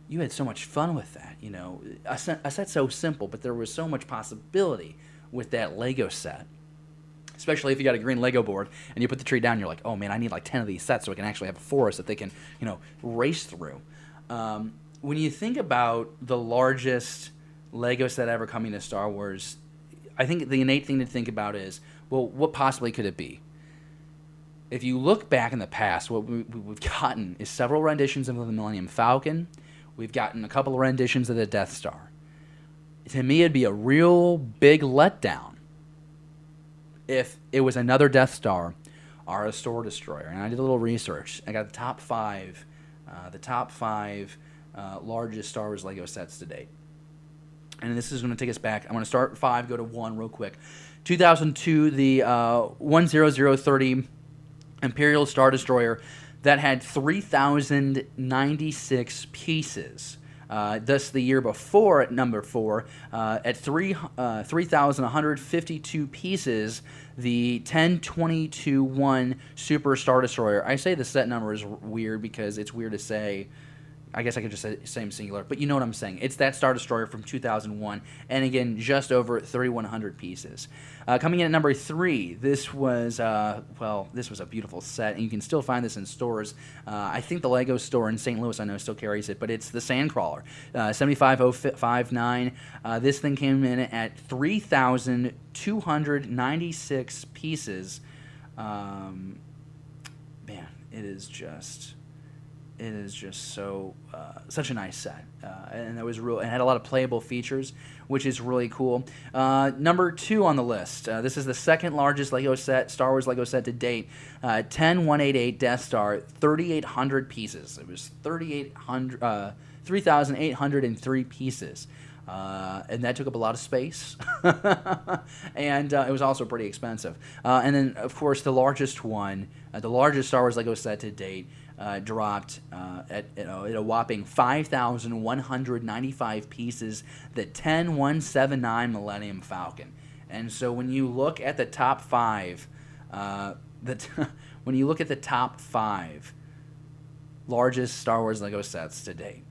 You had so much fun with that, A set so simple, but there was so much possibility with that Lego set. Especially if you got a green Lego board and you put the tree down, you're like, oh man, I need 10 of these sets so I can actually have a forest that they can, race through. When you think about the largest Lego set ever coming to Star Wars, I think the innate thing to think about is, well, what possibly could it be? If you look back in the past, what we've gotten is several renditions of the Millennium Falcon. We've gotten a couple of renditions of the Death Star. To me, it'd be a real big letdown if it was another Death Star or a Star Destroyer. And I did a little research. I got the top five largest Star Wars Lego sets to date. And this is going to take us back. I'm going to start at 5, go to 1 real quick. 2002, the 10030 Imperial Star Destroyer that had 3,096 pieces. Thus, the year before, at number 4, at 3,152 pieces, the 1022-1 Super Star Destroyer. I say the set number is weird because it's weird to say. I guess I could just say same singular, but you know what I'm saying. It's that Star Destroyer from 2001, and again, just over 3,100 pieces. Coming in at number 3, this was a beautiful set, and you can still find this in stores. I think the Lego store in St. Louis, I know, still carries it, but it's the Sandcrawler, 75059. This thing came in at 3,296 pieces. Man, it is just so such a nice set, and it had a lot of playable features, which is really cool. Number 2 on the list. This is the second largest Lego set, Star Wars Lego set to date. 10188 Death Star, 3,800 pieces. It was 3,803 pieces. And that took up a lot of space, and it was also pretty expensive. And then, of course, the largest one, the largest Star Wars Lego set to date, dropped at a whopping 5,195 pieces, the 10179 Millennium Falcon. And so when you look at the top five, when you look at the top five largest Star Wars Lego sets to date,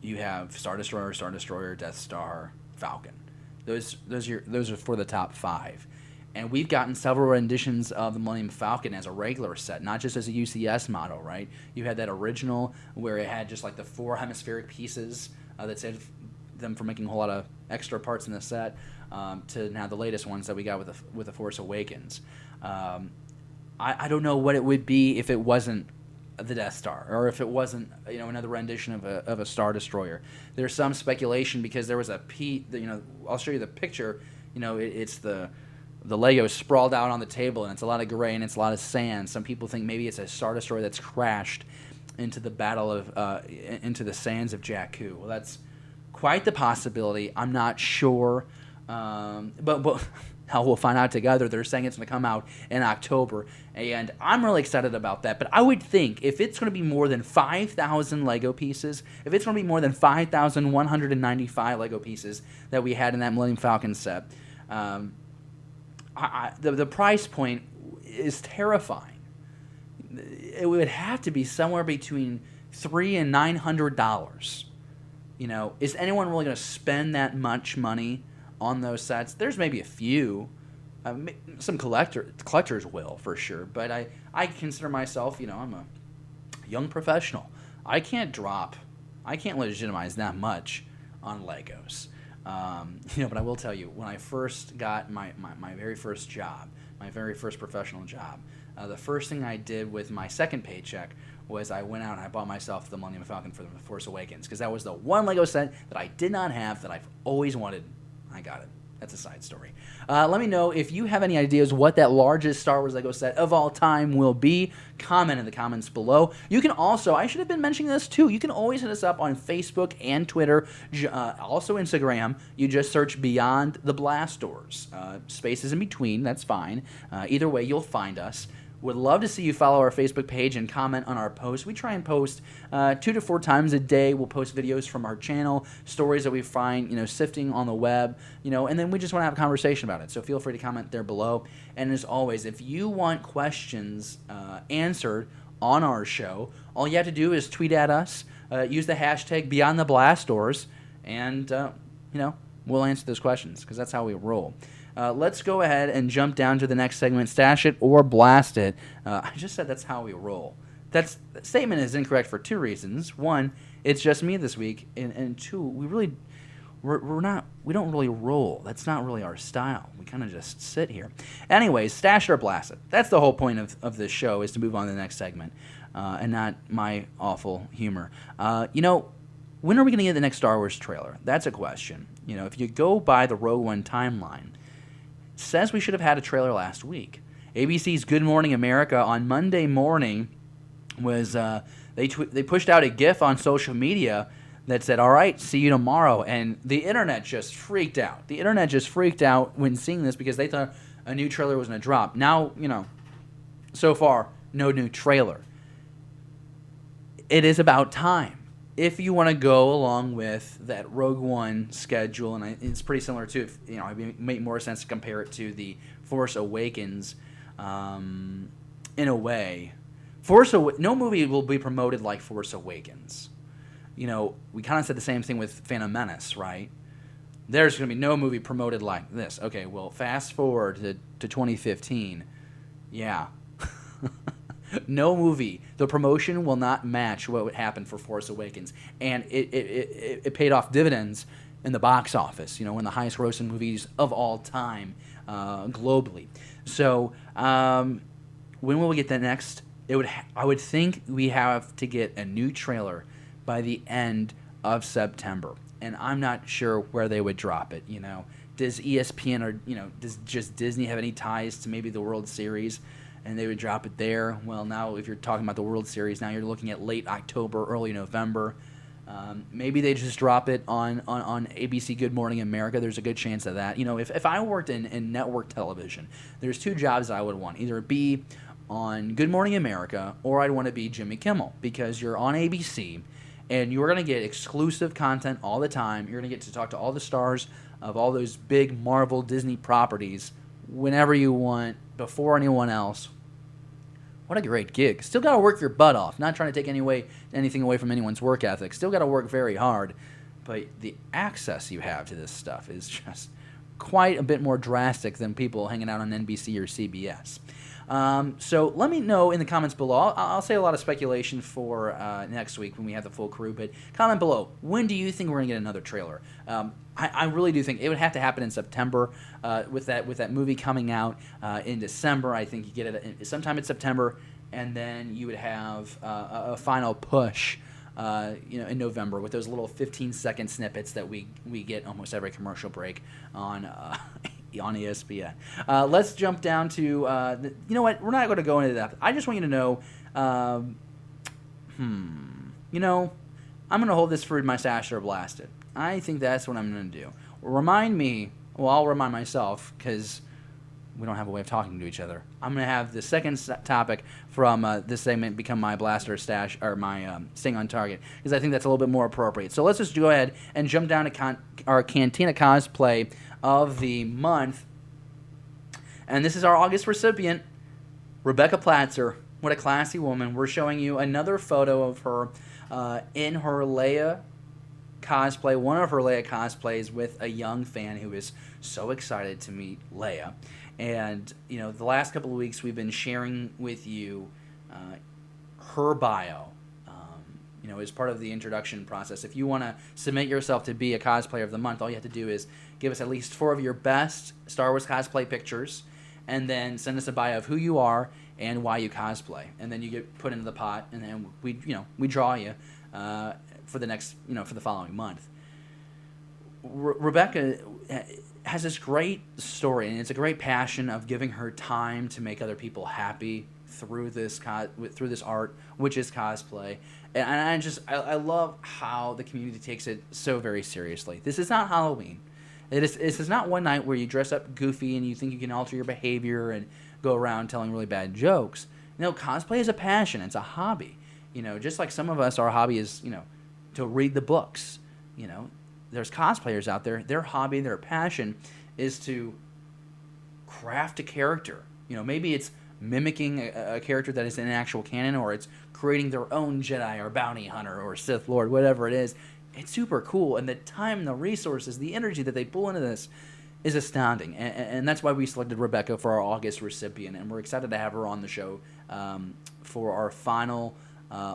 you have Star Destroyer, Death Star, Falcon. Those are for the top five. And we've gotten several renditions of the Millennium Falcon as a regular set, not just as a UCS model, right? You had that original where it had just like the 4 hemispheric pieces that saved them from making a whole lot of extra parts in the set, to now the latest ones that we got with the Force Awakens. I don't know what it would be if it wasn't the Death Star, or if it wasn't, another rendition of a Star Destroyer. There's some speculation because there was I'll show you the picture. It's the Lego sprawled out on the table, and it's a lot of gray and it's a lot of sand. Some people think maybe it's a Star Destroyer that's crashed into the into the sands of Jakku. Well, that's quite the possibility. I'm not sure, but hell, we'll find out together. They're saying it's going to come out in October, and I'm really excited about that. But I would think if it's going to be more than 5,000 Lego pieces, if it's going to be more than 5,195 Lego pieces that we had in that Millennium Falcon set, the price point is terrifying. It would have to be somewhere between $300 and $900. Is anyone really going to spend that much money on those sets? There's maybe a few. Some collectors will, for sure. But I consider myself, I'm a young professional. I can't legitimize that much on Legos. But I will tell you, when I first got my very first job, my very first professional job, the first thing I did with my second paycheck was I went out and I bought myself the Millennium Falcon for the Force Awakens, because that was the one Lego set that I did not have that I've always wanted. I got it. That's a side story. Let me know if you have any ideas what that largest Star Wars Lego set of all time will be. Comment in the comments below. You can also, I should have been mentioning this too, you can always hit us up on Facebook and Twitter, also Instagram. You just search Beyond the Blast Doors. Spaces in between, that's fine. Either way, you'll find us. Would love to see you follow our Facebook page and comment on our posts. We try and post 2 to 4 times a day. We'll post videos from our channel, stories that we find, sifting on the web, and then we just want to have a conversation about it. So feel free to comment there below. And as always, if you want questions answered on our show, all you have to do is tweet at us, use the hashtag #BeyondTheBlastDoors, and we'll answer those questions, because that's how we roll. Let's go ahead and jump down to the next segment, Stash It or Blast It. I just said that's how we roll. That statement is incorrect for 2 reasons. 1, it's just me this week, and 2, we don't really roll. That's not really our style. We kind of just sit here. Anyways, Stash It or Blast It. That's the whole point of this show, is to move on to the next segment, and not my awful humor. When are we going to get the next Star Wars trailer? That's a question. If you go by the Rogue One timeline, says we should have had a trailer last week. ABC's Good Morning America on Monday morning was they pushed out a GIF on social media that said, "All right, see you tomorrow," and the internet just freaked out. The internet just freaked out when seeing this, because they thought a new trailer was going to drop. Now, so far, no new trailer. It is about time. If you want to go along with that Rogue One schedule, and it's pretty similar to, it make more sense to compare it to the Force Awakens, in a way. No movie will be promoted like Force Awakens. We kind of said the same thing with Phantom Menace, right? There's going to be no movie promoted like this. Okay, well, fast forward to 2015. Yeah. No movie. The promotion will not match what would happen for Force Awakens. And it paid off dividends in the box office, one of the highest grossing movies of all time globally. So when will we get the next? I would think we have to get a new trailer by the end of September. And I'm not sure where they would drop it, Does ESPN or, does just Disney have any ties to maybe the World Series? And they would drop it there. Well, now if you're talking about the World Series, now you're looking at late October, early November. Maybe they just drop it on ABC Good Morning America. There's a good chance of that. If I worked in network television, there's two jobs I would want. Either be on Good Morning America or I'd want to be Jimmy Kimmel, because you're on ABC and you're going to get exclusive content all the time. You're going to get to talk to all the stars of all those big Marvel Disney properties whenever you want, before anyone else. What a great gig. Still got to work your butt off. Not trying to take anything away from anyone's work ethic. Still got to work very hard. But the access you have to this stuff is just quite a bit more drastic than people hanging out on NBC or CBS. So let me know in the comments below. I'll say a lot of speculation for next week when we have the full crew, but comment below. When do you think we're going to get another trailer? I really do think it would have to happen in September with that movie coming out in December. I think you get it sometime in September, and then you would have a final push in November with those little 15-second snippets that we get almost every commercial break on ESPN. Let's jump down to, you know what, we're not going to go into that. I just want you to know, I'm going to hold this for my stash or blast it. I think that's what I'm going to do. I'll remind myself, because we don't have a way of talking to each other. I'm going to have the second topic from this segment become my blaster stash, or my Sting on Target, because I think that's a little bit more appropriate. So let's just go ahead and jump down to our Cantina cosplay of the month. And this is our August recipient, Rebecca Platzer. What a classy woman. We're showing you another photo of her in her Leia cosplay, one of her Leia cosplays, with a young fan who is so excited to meet Leia. And, the last couple of weeks we've been sharing with you her bio, as part of the introduction process. If you want to submit yourself to be a cosplayer of the month, all you have to do is give us at least 4 of your best Star Wars cosplay pictures, and then send us a bio of who you are and why you cosplay. And then you get put into the pot, and then we draw you for the next, for the following month. Rebecca has this great story, and it's a great passion of giving her time to make other people happy through this art, which is cosplay. And I love how the community takes it so very seriously. This is not Halloween. This is not one night where you dress up goofy and you think you can alter your behavior and go around telling really bad jokes. Cosplay is a passion. It's a hobby. Just like some of us, our hobby is, to read the books. There's cosplayers out there. Their hobby, their passion is to craft a character. Maybe it's mimicking a character that is in actual canon, or it's creating their own Jedi or bounty hunter or Sith Lord, whatever it is. It's super cool, and the time, the resources, the energy that they pull into this is astounding, and that's why we selected Rebecca for our August recipient, and we're excited to have her on the show for our final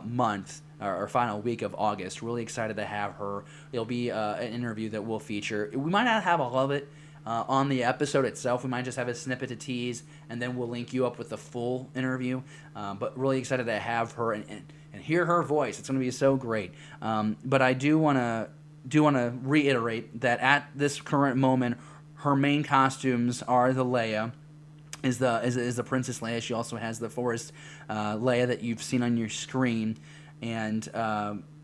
month, our final week of August. Really excited to have her. It'll be an interview that we'll feature. We might not have all of it on the episode itself. We might just have a snippet to tease, and then we'll link you up with the full interview. But really excited to have her and hear her voice. It's going to be so great. But I do want to reiterate that at this current moment, her main costumes are the Leia. Is the Princess Leia. She also has the Forest Leia that you've seen on your screen, and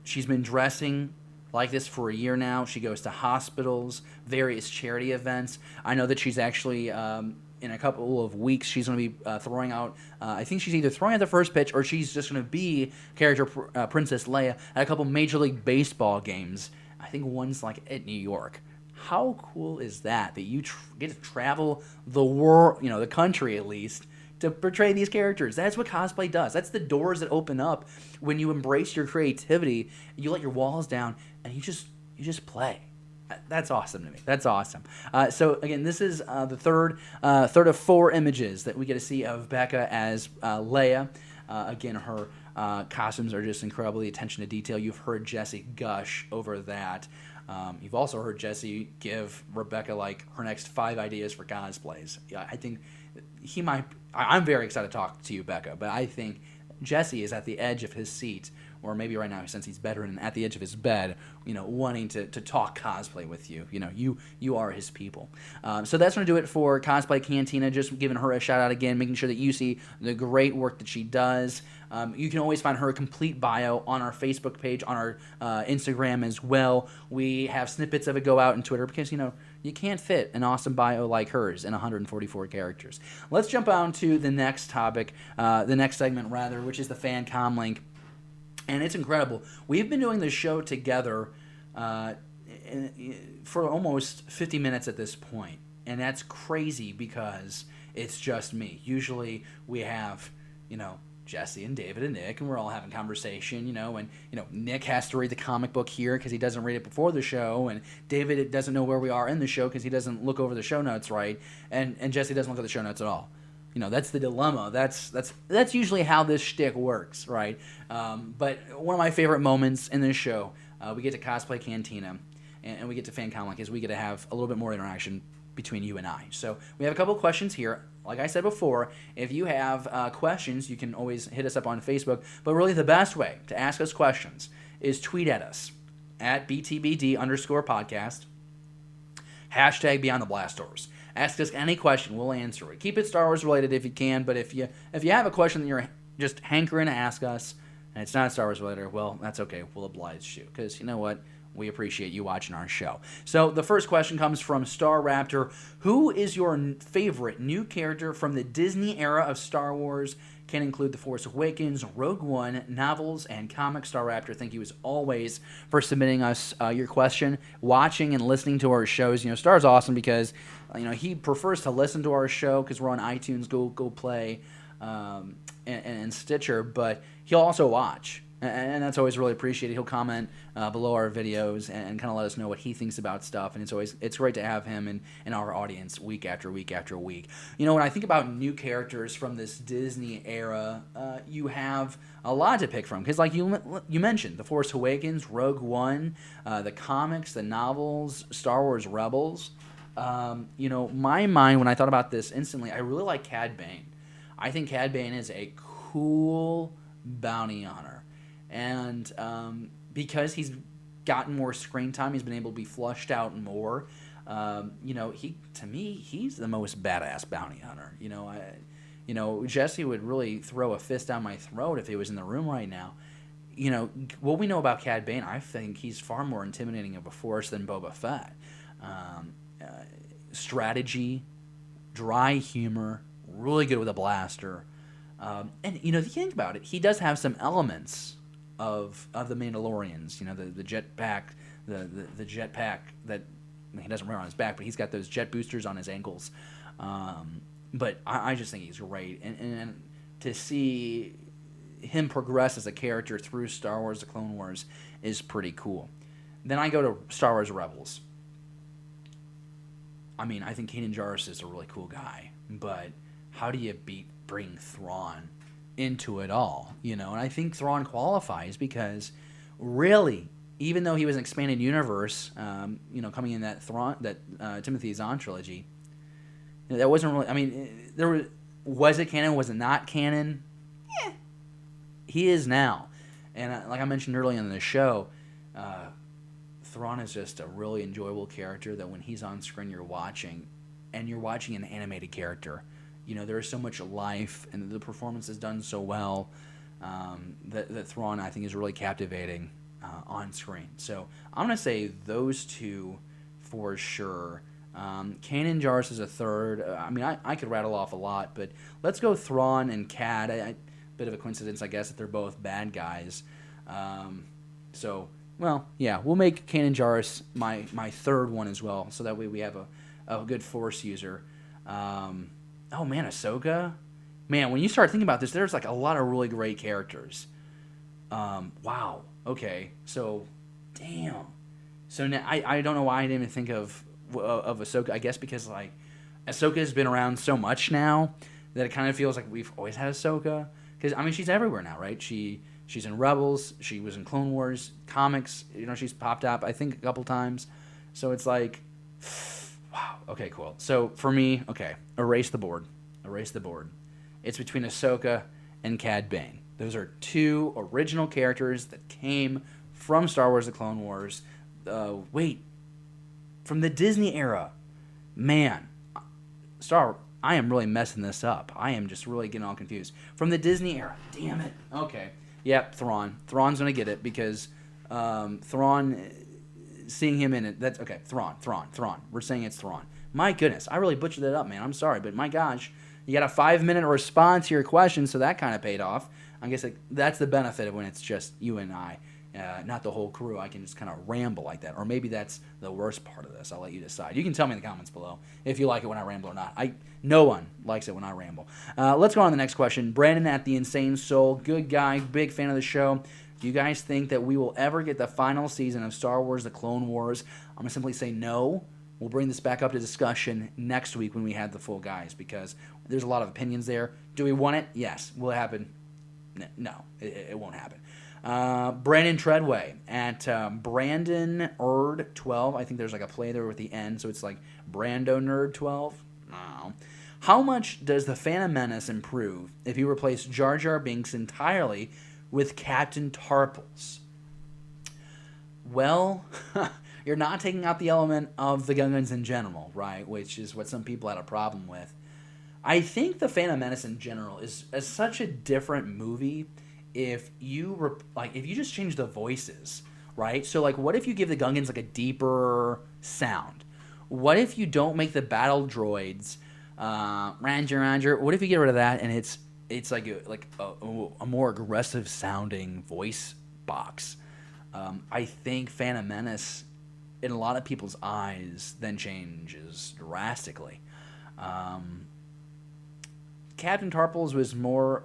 she's been dressing like this for a year now. She goes to hospitals, various charity events. I know that she's actually in a couple of weeks she's going to be throwing out. I think she's either throwing out the first pitch or she's just going to be character Princess Leia at a couple Major League Baseball games. I think one's like at New York. How cool is that you get to travel the world, the country at least, to portray these characters? That's what cosplay does. That's the doors that open up when you embrace your creativity, you let your walls down, and you just play. That's awesome to me. That's awesome. So again, this is the third of 4 images that we get to see of Becca as Leia. Again, her costumes are just incredibly attention to detail. You've heard Jesse gush over that. You've also heard Jesse give Rebecca her next 5 ideas for cosplays. Yeah, I think he might. I'm very excited to talk to you, Becca, but I think Jesse is at the edge of his seat or maybe right now since he's better and at the edge of his bed, wanting to talk cosplay with you. You are his people. So that's going to do it for Cosplay Cantina. Just giving her a shout out again, making sure that you see the great work that she does. You can always find her complete bio on our Facebook page, on our Instagram as well. We have snippets of it go out on Twitter because, you can't fit an awesome bio like hers in 144 characters. Let's jump on to the next topic, the next segment rather, which is the Fan Comlink. And it's incredible. We've been doing this show together for almost 50 minutes at this point. And that's crazy because it's just me. Usually we have, Jesse and David and Nick, and we're all having conversation, and, Nick has to read the comic book here because he doesn't read it before the show, and David doesn't know where we are in the show because he doesn't look over the show notes right, and Jesse doesn't look at the show notes at all. That's the dilemma. That's usually how this shtick works, right? But one of my favorite moments in this show, we get to Cosplay Cantina, and we get to Fan Comlink, is we get to have a little bit more interaction between you and I. So we have a couple of questions here. Like I said before, if you have questions, you can always hit us up on Facebook. But really the best way to ask us questions is tweet at us at BTBD_podcast, hashtag beyondtheblastdoors. Ask us any question, we'll answer it. Keep it Star Wars related if you can, but if you have a question that you're just hankering to ask us, and it's not Star Wars related, well, that's okay. We'll oblige you, because you know what? We appreciate you watching our show. So the first question comes from Star Raptor. Who is your favorite new character from the Disney era of Star Wars? Can include The Force Awakens, Rogue One, novels, and comics. Star Raptor, thank you as always for submitting us your question. Watching and listening to our shows. Star's awesome because he prefers to listen to our show because we're on iTunes, Google Play, and Stitcher, but he'll also watch. And that's always really appreciated. He'll comment below our videos and kind of let us know what he thinks about stuff. And it's great to have him in our audience week after week after week. When I think about new characters from this Disney era, you have a lot to pick from. Because like you mentioned, The Force Awakens, Rogue One, the comics, the novels, Star Wars Rebels. My mind, when I thought about this instantly, I really like Cad Bane. I think Cad Bane is a cool bounty hunter. And because he's gotten more screen time, he's been able to be flushed out more. To me, he's the most badass bounty hunter. Jesse would really throw a fist down my throat if he was in the room right now. What we know about Cad Bane, I think he's far more intimidating of a force than Boba Fett. Strategy, dry humor, really good with a blaster. And if you think about it, he does have some elements of the Mandalorians, the jetpack, the jetpack that he doesn't wear on his back, but he's got those jet boosters on his ankles. But I just think he's great, and to see him progress as a character through Star Wars: The Clone Wars is pretty cool. Then I go to Star Wars Rebels. I think Kanan Jarrus is a really cool guy, but how do you bring Thrawn into it all, and I think Thrawn qualifies because really, even though he was an expanded universe, coming in that Timothy Zahn trilogy, that wasn't really, was it canon, was it not canon? Yeah, he is now, and like I mentioned earlier in the show, Thrawn is just a really enjoyable character that when he's on screen you're watching an animated character. There is so much life, and the performance is done so well that Thrawn, I think, is really captivating on screen. So I'm going to say those two for sure. Kanan Jarrus is a third. I could rattle off a lot, but let's go Thrawn and Cad. Bit of a coincidence, I guess, that they're both bad guys. We'll make Kanan Jarrus my third one as well, so that way we have a good Force user. Oh man, Ahsoka. Man, when you start thinking about this, there's like a lot of really great characters. Wow. Okay. So, damn. So now I don't know why I didn't even think of Ahsoka. I guess because like Ahsoka has been around so much now that it kind of feels like we've always had Ahsoka. Because she's everywhere now, right? She's in Rebels. She was in Clone Wars comics. She's popped up I think a couple times. So it's like. Wow. Okay, cool. So for me, erase the board. It's between Ahsoka and Cad Bane. Those are two original characters that came from Star Wars: The Clone Wars. From the Disney era. Man, I am really messing this up. I am just really getting all confused. From the Disney era. Damn it. Okay. Yep, Thrawn. Thrawn's going to get it because Thrawn, seeing him in it, that's okay. Thrawn. We're saying it's Thrawn. My goodness, I really butchered that up, man. I'm sorry, but my gosh, you got a 5-minute response to your question, so that kind of paid off. I guess that's the benefit of when it's just you and I, not the whole crew. I can just kind of ramble like that, or maybe that's the worst part of this. I'll let you decide. You can tell me in the comments below if you like it when I ramble or not. No one likes it when I ramble. Let's go on to the next question. Brandon at the Insane Soul, good guy, big fan of the show. Do you guys think that we will ever get the final season of Star Wars: The Clone Wars? I'm going to simply say no. We'll bring this back up to discussion next week when we have the full guys, because there's a lot of opinions there. Do we want it? Yes. Will it happen? No, it won't happen. Brandon Treadway at Brandon Erd 12. I think there's like a play there with the N, so it's like Brando Nerd 12. No. How much does the Phantom Menace improve if you replace Jar Jar Binks entirely with Captain Tarpals? Well, you're not taking out the element of the Gungans in general, right? Which is what some people had a problem with. I think the Phantom Menace in general is such a different movie if you just change the voices, right? So like, what if you give the Gungans like a deeper sound? What if you don't make the battle droids Ranger? What if you get rid of that and it's like a more aggressive sounding voice box? I think Phantom Menace, in a lot of people's eyes, then changes drastically. Captain Tarpals was more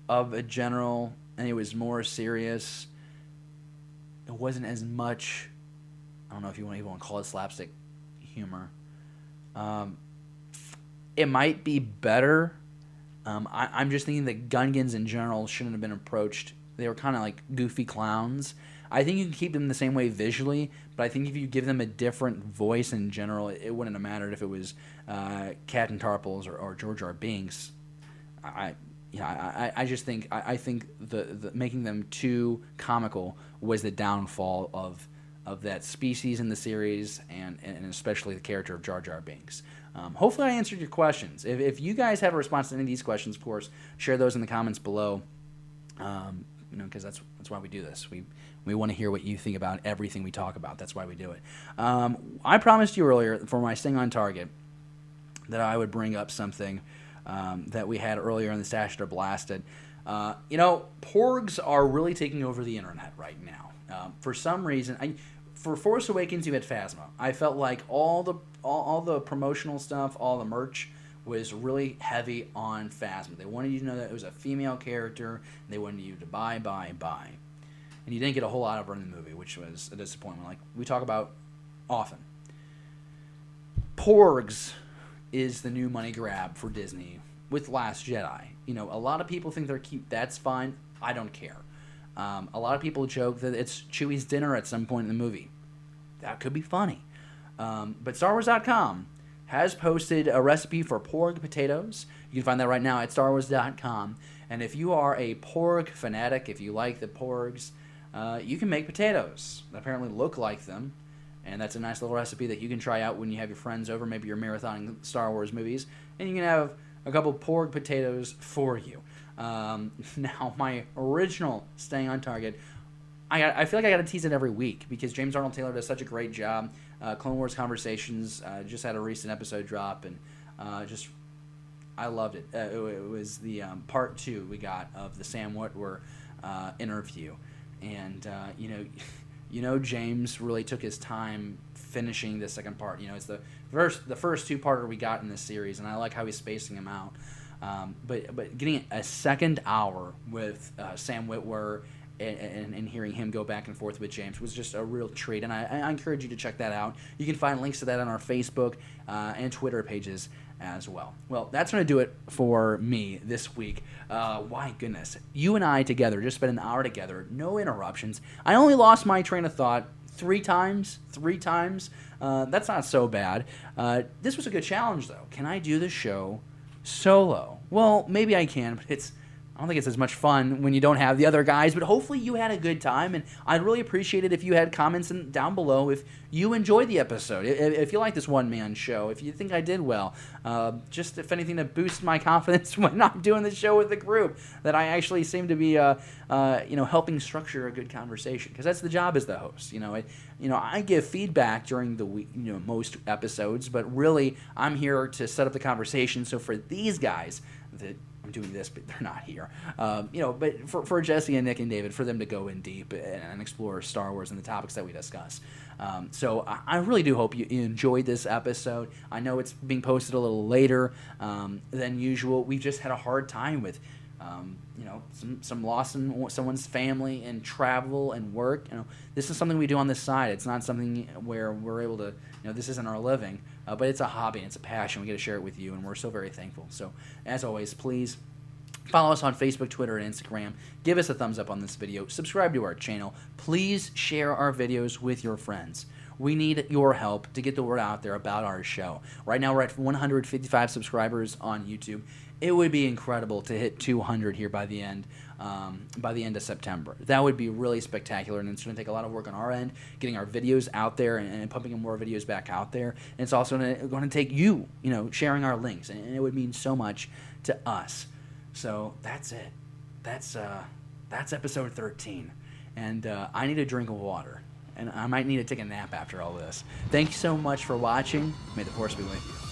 of a general, and it was more serious. It wasn't as much, I don't know if you even want to call it slapstick humor. It might be better. I'm just thinking that Gungans in general shouldn't have been approached. They were kind of like goofy clowns. I think you can keep them the same way visually, but I think if you give them a different voice in general, it wouldn't have mattered if it was Captain Tarpals or Jar Jar Binks. I think the making them too comical was the downfall of that species in the series, and especially the character of Jar Jar Binks. Hopefully I answered your questions. If you guys have a response to any of these questions, of course, share those in the comments below. Because that's why we do this. We want to hear what you think about everything we talk about. That's why we do it. I promised you earlier for my Staying on Target that I would bring up something that we had earlier in the Stashed or Blasted. Porgs are really taking over the internet right now. For some reason, for Force Awakens, you had Phasma. I felt like all the promotional stuff, all the merch was really heavy on Phasma. They wanted you to know that it was a female character. They wanted you to buy. And you didn't get a whole lot of her in the movie, which was a disappointment, like we talk about often. Porgs is the new money grab for Disney with Last Jedi. A lot of people think they're cute. That's fine. I don't care. A lot of people joke that it's Chewie's dinner at some point in the movie. That could be funny. But StarWars.com has posted a recipe for porg potatoes. You can find that right now at StarWars.com. And if you are a porg fanatic, if you like the porgs, you can make potatoes that apparently look like them. And that's a nice little recipe that you can try out when you have your friends over. Maybe you're marathoning Star Wars movies. And you can have a couple porg potatoes for you. Now, my original Staying on Target, I feel like I got to tease it every week because James Arnold Taylor does such a great job. Clone Wars Conversations just had a recent episode drop, and I loved it. It was the part 2 we got of the Sam Witwer interview. And, James really took his time finishing the second part. It's the first two-parter we got in this series, and I like how he's spacing them out. But getting a second hour with Sam Witwer and hearing him go back and forth with James was just a real treat, and I encourage you to check that out. You can find links to that on our Facebook and Twitter pages as well. Well, that's going to do it for me this week. My goodness. You and I together just spent an hour together, no interruptions. I only lost my train of thought three times. That's not so bad. This was a good challenge, though. Can I do the show solo? Well, maybe I can, but it's I don't think it's as much fun when you don't have the other guys, but hopefully you had a good time, and I'd really appreciate it if you had comments down below if you enjoyed the episode, if you like this one-man show, if you think I did well, just if anything to boost my confidence when I'm doing the show with the group, that I actually seem to be, helping structure a good conversation, because that's the job as the host. I give feedback during the week, most episodes, but really I'm here to set up the conversation. So for these guys that I'm doing this, but they're not here. But for Jesse and Nick and David, for them to go in deep and explore Star Wars and the topics that we discuss. So I really do hope you enjoyed this episode. I know it's being posted a little later than usual. We just had a hard time with, some loss in someone's family and travel and work. This is something we do on the side. It's not something where we're able to, this isn't our living, but it's a hobby and it's a passion. We get to share it with you, and we're so very thankful. So, as always, please follow us on Facebook, Twitter, and Instagram. Give us a thumbs up on this video. Subscribe to our channel. Please share our videos with your friends. We need your help to get the word out there about our show. Right now, we're at 155 subscribers on YouTube. It would be incredible to hit 200 here by the end of September. That would be really spectacular, and it's going to take a lot of work on our end, getting our videos out there and pumping more videos back out there. And it's also going to take you, sharing our links, and it would mean so much to us. So that's it. That's episode 13, and I need a drink of water, and I might need to take a nap after all this. Thank you so much for watching. May the Force be with you.